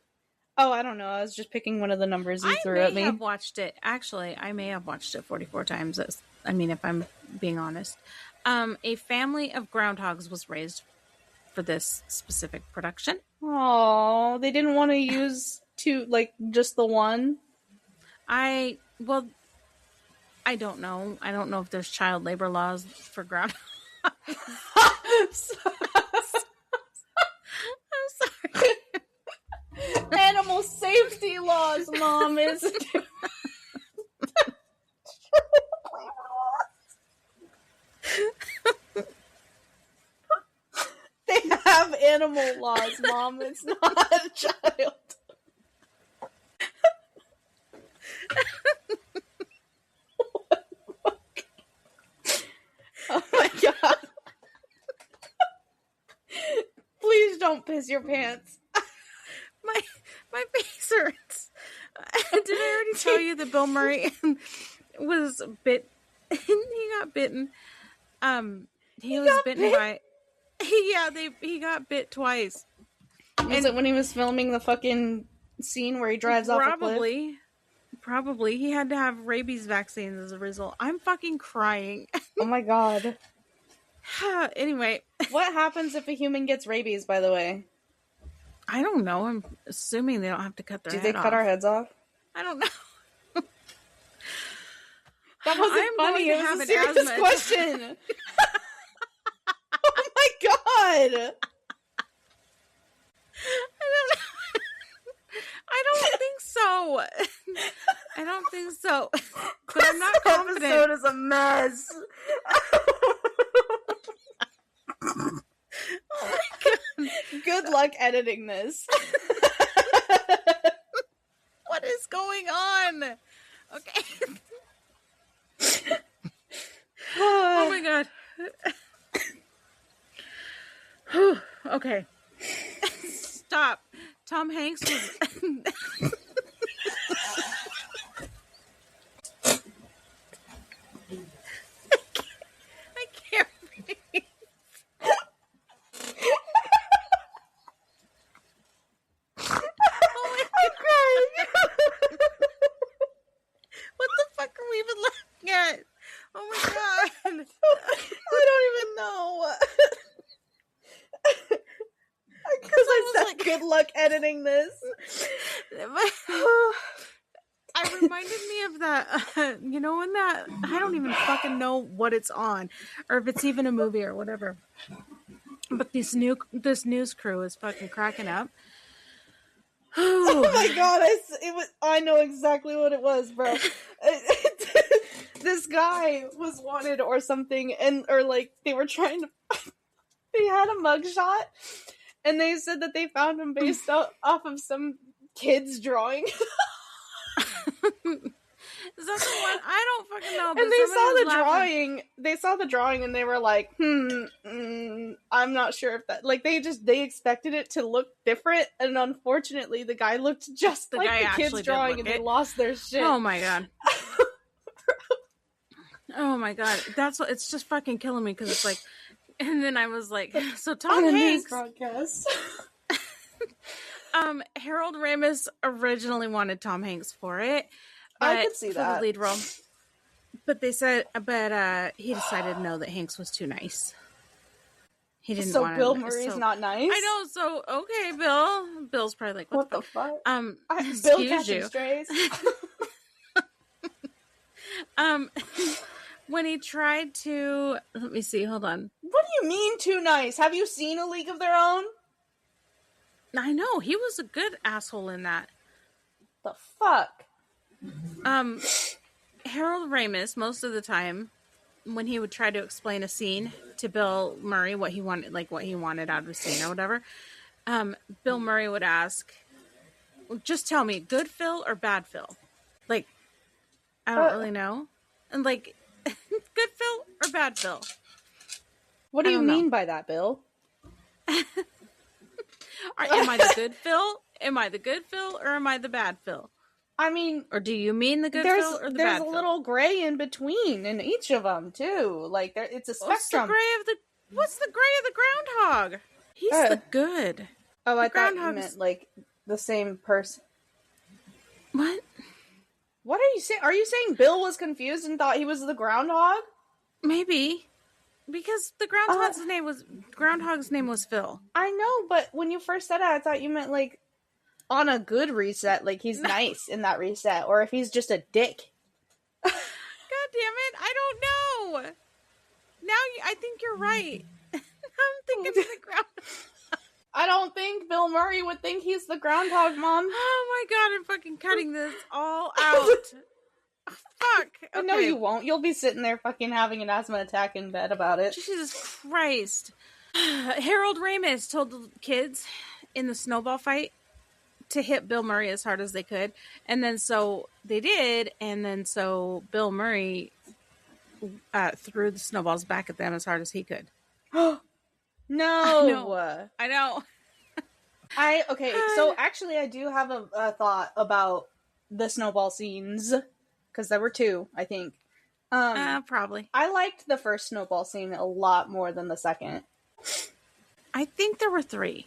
Oh, I don't know. I was just picking one of the numbers you threw at me. I may have watched it. Actually, I may have watched it 44 times. I mean, if I'm being honest. A family of groundhogs was raised for this specific production. Oh, they didn't want to use just the one? I don't know. I don't know if there's child labor laws for groundhogs. I'm sorry. Animal safety laws, Mom, isn't it? They have animal laws, Mom. It's not a child. Oh my god. Please don't piss your pants. My face hurts. Did I already tell you that Bill Murray was bit? He got bitten. He was bitten by. He got bit twice. Was it when he was filming the fucking scene where he drives off a cliff? Probably. He had to have rabies vaccines as a result. I'm fucking crying. Oh my god. Anyway. What happens if a human gets rabies, by the way? I don't know. I'm assuming they don't have to cut their head off. Do they cut our heads off? I don't know. That wasn't funny. It was a serious question. Oh my god. I don't think so. I don't think so. But I'm not confident. This episode is a mess. Oh my god. Good luck editing this. What is going on? Okay. Oh my god. Okay. Stop. Tom Hanks was... I can't breathe. we even laughing at? Oh my god. I don't even know. Because I said like, good luck editing this. I reminded me of that, you know, in that, I don't even fucking know what it's on, or if it's even a movie or whatever. But this news crew is fucking cracking up. Oh my god, I know exactly what it was, bro. This guy was wanted or something, or like they were trying to. They had a mugshot, and they said that they found him based off of some kid's drawing. Is that the one? I don't fucking know. But and they saw the drawing. They saw the drawing, and they were like, I'm not sure if that. Like they expected it to look different, and unfortunately, the guy looked just like the kid's drawing, and they lost their shit. Oh my god. Oh my god. It's just fucking killing me because it's like, and then I was like, so Tom Hanks. Harold Ramis originally wanted Tom Hanks for it. I could see that. For the lead role. But he decided no, that Hanks was too nice. He didn't want Bill Murray's not nice? I know, so okay, Bill. Bill's probably like, what the fuck? Bill catching strays. When he tried to, let me see, hold on. What do you mean too nice? Have you seen A League of Their Own? I know, he was a good asshole in that. The fuck? Harold Ramis, most of the time, when he would try to explain a scene to Bill Murray, what he wanted out of a scene or whatever, Bill Murray would ask, just tell me, good Phil or bad Phil? Like, I don't really know. And like, good Phil or bad Phil? What do you mean by that, Bill? Am I the good Phil? Am I the good Phil or am I the bad Phil? I mean, or do you mean the good Phil or the bad Phil? There's a little gray in between in each of them too. Like it's a spectrum. What's the gray of the groundhog? He's the good. Oh, I thought you meant like the same person. What? What are you saying? Are you saying Bill was confused and thought he was the groundhog? Maybe. Because the groundhog's name was Phil. I know, but when you first said it, I thought you meant like on a good reset, like he's nice in that reset, or if he's just a dick. God damn it, I don't know. Now I think you're right. I'm thinking of the groundhog. I don't think Bill Murray would think he's the groundhog, Mom. Oh my god, I'm fucking cutting this all out. Fuck. Okay. No, you won't. You'll be sitting there fucking having an asthma attack in bed about it. Jesus Christ. Harold Ramis told the kids in the snowball fight to hit Bill Murray as hard as they could. And then so they did. And then so Bill Murray threw the snowballs back at them as hard as he could. No. I know. Okay, so actually I do have a thought about the snowball scenes. Because there were two, I think. Probably. I liked the first snowball scene a lot more than the second. I think there were three.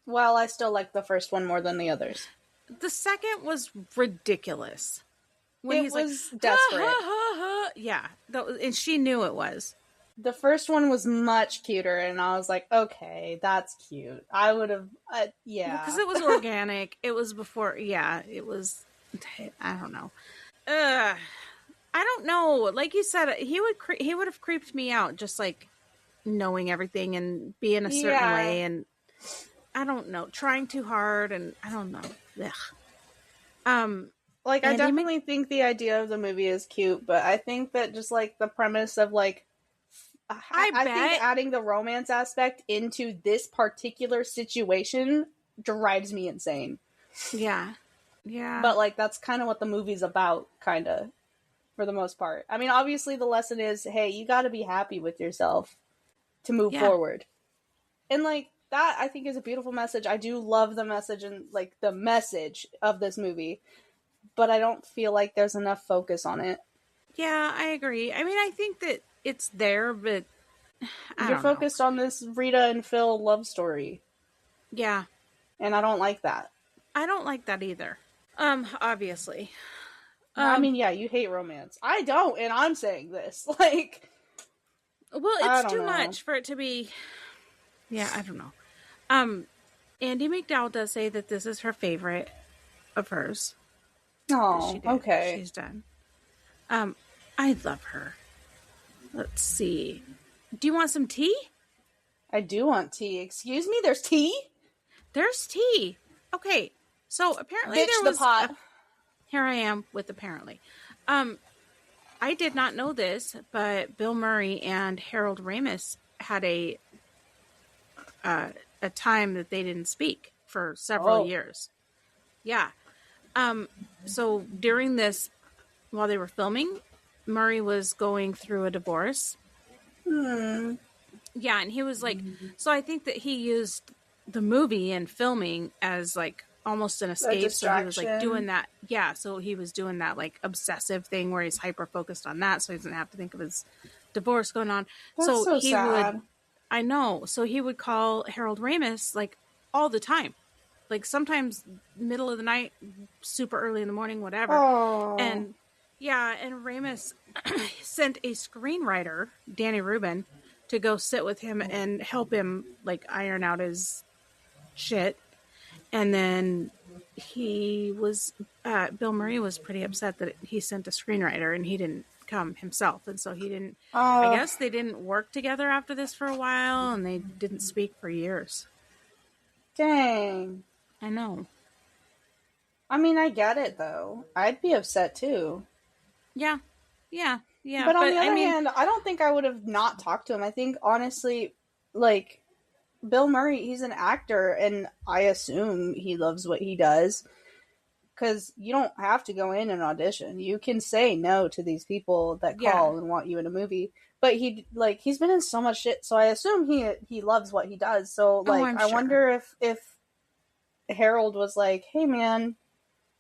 Well, I still liked the first one more than the others. The second was ridiculous. When it was like, desperate. Ha, ha, ha. Yeah, and she knew it was. The first one was much cuter, and I was like, okay, that's cute. I would have, yeah. Because it was organic. It was before, it was, I don't know. I don't know. Like you said, he would have creeped me out, just like knowing everything and being a certain way, and I don't know, trying too hard, and I don't know. Ugh. Like I definitely think the idea of the movie is cute, but I think that just like the premise of like, I think adding the romance aspect into this particular situation drives me insane. Yeah. Yeah. But, like, that's kind of what the movie's about, kind of, for the most part. I mean, obviously the lesson is, hey, you gotta be happy with yourself to move forward. And, like, that, I think, is a beautiful message. I do love the message and, like, the message of this movie. But I don't feel like there's enough focus on it. Yeah, I agree. I mean, I think that it's there, but you're focused on this Rita and Phil love story. Yeah. And I don't like that. I don't like that either. Obviously. I mean, yeah, you hate romance. I don't, and I'm saying this. Like, well, it's too much for it to be. Yeah, I don't know. Andy McDowell does say that this is her favorite of hers. Oh, okay. She's done. I love her. Let's see. Do you want some tea? I do want tea. Excuse me, there's tea? There's tea. Okay, so apparently there was... pot. Here I am with apparently. I did not know this, but Bill Murray and Harold Ramis had a time that they didn't speak for several years. Yeah. So during this, while they were filming, Murray was going through a divorce. Yeah, and he was like, so I think that he used the movie and filming as like almost an escape. So he was like doing that. Yeah, so he was doing that like obsessive thing where he's hyper focused on that, so he doesn't have to think of his divorce going on. That's so he sad. would. I know. So he would call Harold Ramis like all the time, like sometimes middle of the night, super early in the morning, whatever. Oh. And yeah, and Ramis sent a screenwriter, Danny Rubin, to go sit with him and help him like iron out his shit. And then Bill Murray was pretty upset that he sent a screenwriter and he didn't come himself. And so he didn't, I guess they didn't work together after this for a while and they didn't speak for years. Dang. I know. I mean, I get it though. I'd be upset too. Yeah. But on the other hand, I don't think I would have not talked to him. I think honestly, like, Bill Murray, he's an actor, and I assume he loves what he does. Because you don't have to go in and audition. You can say no to these people that call and want you in a movie. But he's been in so much shit, so I assume he loves what he does. So I wonder if Harold was like, "Hey man,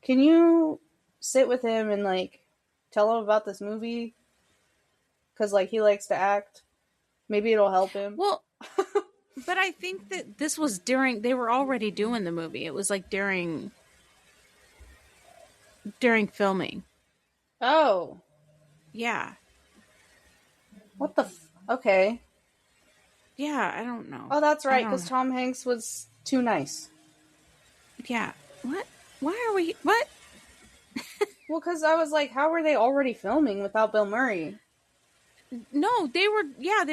can you sit with him and like tell him about this movie? Because like he likes to act. Maybe it'll help him." Well, but I think that this was they were already doing the movie. It was like during filming. Oh. Yeah. What the okay. Yeah, I don't know. Oh, that's right, because Tom Hanks was too nice. Yeah. What? Why are we... What? Well, because I was like, how were they already filming without Bill Murray? No, they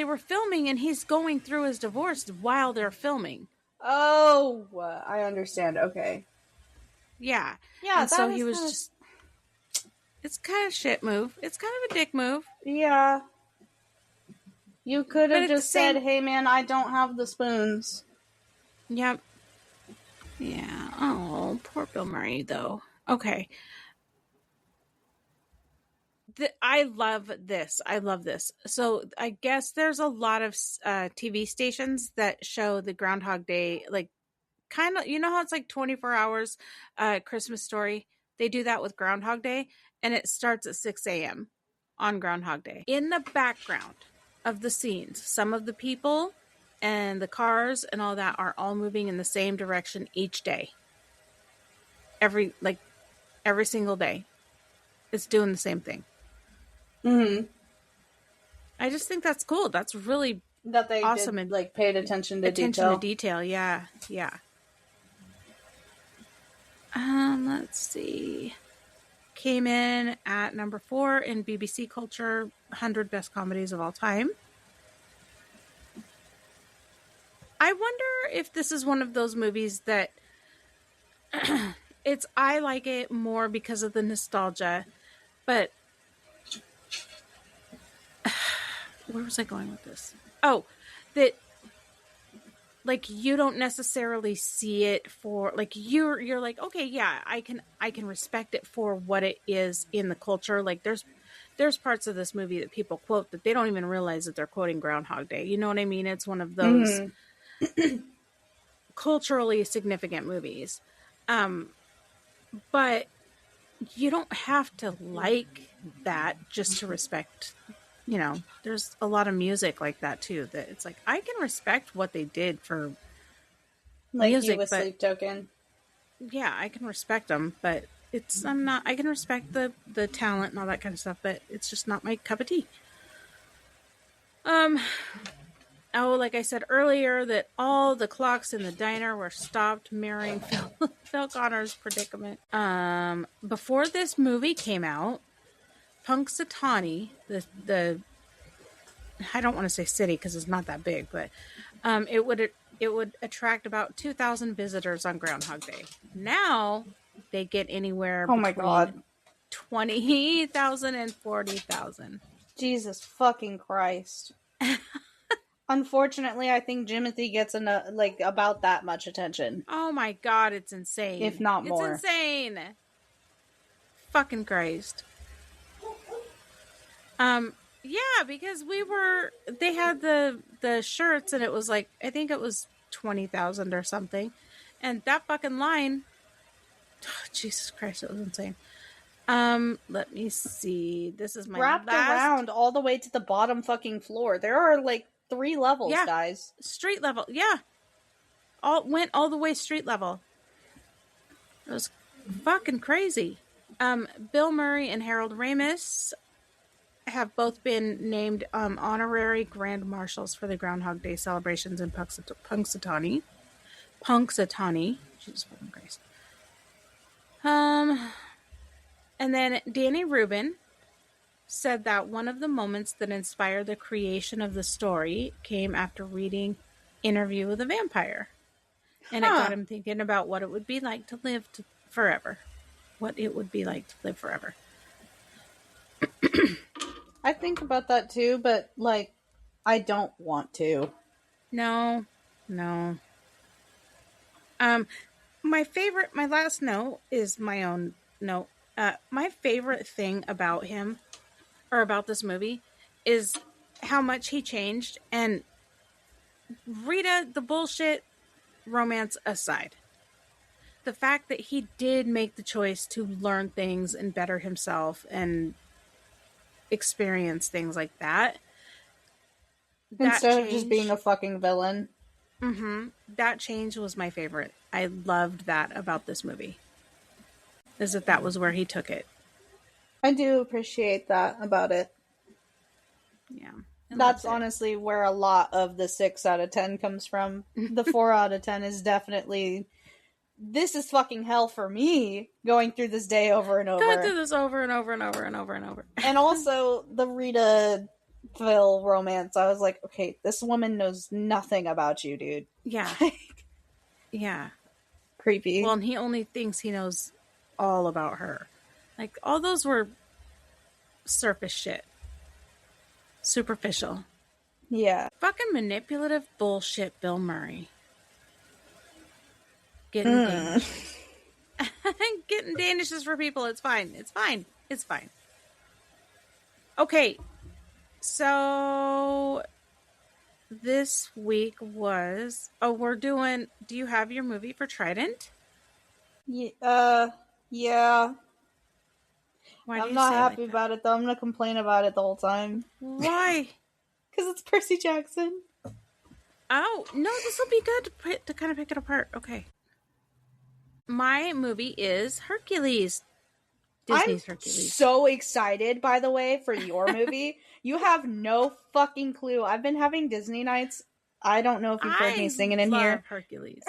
were filming and he's going through his divorce while they're filming. Oh, I understand. Okay. Yeah. Yeah, and so he was just... It's kind of shit move. It's kind of a dick move. Yeah. You could have just said, hey man, I don't have the spoons. Yep. Yeah. Oh, poor Bill Murray, though. Okay. I love this. So I guess there's a lot of TV stations that show the Groundhog Day, like kind of, you know how it's like 24 hours Christmas Story? They do that with Groundhog Day, and it starts at 6 a.m. on Groundhog Day. In the background of the scenes, some of the people and the cars and all that are all moving in the same direction each day. Every single day. It's doing the same thing. Mm-hmm. I just think that's cool. That's really that they awesome did, and like paid attention to detail. Yeah. Let's see. Came in at number 4 in BBC Culture 100 Best Comedies of All Time. I wonder if this is one of those movies that I like it more because of the nostalgia, but where was I going with this? Oh, that like you don't necessarily see it for like you're like, okay, yeah, I can respect it for what it is in the culture. Like there's parts of this movie that people quote that they don't even realize that they're quoting Groundhog Day. You know what I mean? It's one of those culturally significant movies. But you don't have to like that just to respect, you know, there's a lot of music like that too, that it's like, I can respect what they did for like music, you with Sleep Token. Yeah, I can respect them, but I can respect the talent and all that kind of stuff, but it's just not my cup of tea. Like I said earlier, that all the clocks in the diner were stopped, mirroring Phil Connor's predicament. Before this movie came out, Punxsutawney, the I don't want to say city because it's not that big, but it would attract about 2,000 visitors on Groundhog Day. Now they get anywhere Oh my God. 20,000 and 40,000. Jesus fucking Christ. Unfortunately, I think Jimothy gets about that much attention. Oh my God, it's insane. If not more. It's insane. Fucking Christ. Yeah, because they had the shirts and it was like, I think it was 20,000 or something. And that fucking line, Jesus Christ, it was insane. Let me see. This is my wrapped around all the way to the bottom fucking floor. There are like 3 levels, guys. Street level, yeah. Went all the way street level. It was fucking crazy. Bill Murray and Harold Ramis have both been named honorary grand marshals for the Groundhog Day celebrations in Punxsutawney. Jesus fucking Christ. And then Danny Rubin said that one of the moments that inspired the creation of the story came after reading Interview with a Vampire. And it got him thinking about what it would be like to live forever. What it would be like to live forever. I think about that too, but like, I don't want to. No. My last note is my own note. My favorite thing about him, or about this movie, is how much he changed. And Rita, the bullshit romance aside, the fact that he did make the choice to learn things and better himself and experience things like that. Instead of just being a fucking villain. Mm-hmm. That change was my favorite. I loved that about this movie. Is that was where he took it. I do appreciate that about it. Yeah. That's honestly where a lot of the 6 out of 10 comes from. The 4 out of 10 is definitely, this is fucking hell for me, going through this day over and over. Going through this over and over and over and over and over. And also the Rita Phil romance. I was like, okay, this woman knows nothing about you, dude. Yeah. Yeah. Creepy. Well, and he only thinks he knows all about her. Like, all those were surface shit. Superficial. Yeah. Fucking manipulative bullshit, Bill Murray. Getting Danish. Getting Danishes for people. It's fine. It's fine. It's fine. Okay. So this week was... Oh, do you have your movie for Trident? Yeah. Yeah. I'm not happy about it, though. I'm going to complain about it the whole time. Why? Because it's Percy Jackson. Oh, no, this will be good to kind of pick it apart. Okay. My movie is Hercules. Disney's Hercules. I'm so excited, by the way, for your movie. You have no fucking clue. I've been having Disney nights. I don't know if you've heard me singing in here. Hercules.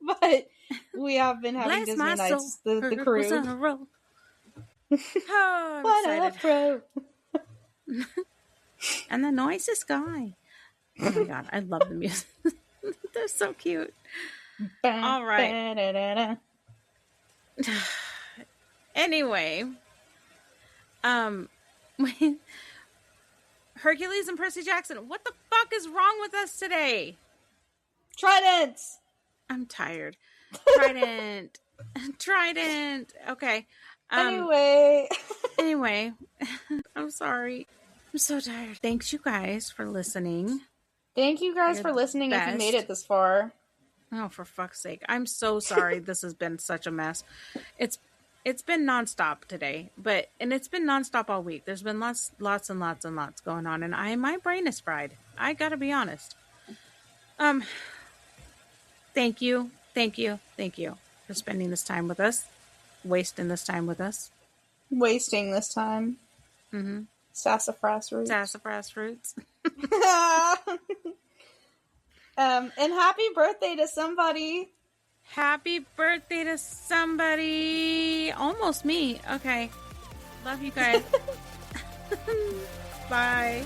But we have been having Disney nights. The crew. Oh, I'm what excited. And the noisiest guy. Oh my god, I love the music. They're so cute. All right. Anyway, Hercules and Percy Jackson. What the fuck is wrong with us today? Tridents. I'm tired. Trident. Okay. Anyway, I'm sorry. I'm so tired. Thanks, you guys, for listening. Thank you guys for listening if you made it this far. Oh, for fuck's sake. I'm so sorry. This has been such a mess. It's been nonstop today, and it's been nonstop all week. There's been lots and lots and lots going on, and my brain is fried. I gotta be honest. Thank you for spending this time with us. wasting this time with us. Wasting this time. Mm-hmm. Sassafras roots. Sassafras roots. And happy birthday to somebody. Happy birthday to somebody. Almost me. Okay. Love you guys. Bye.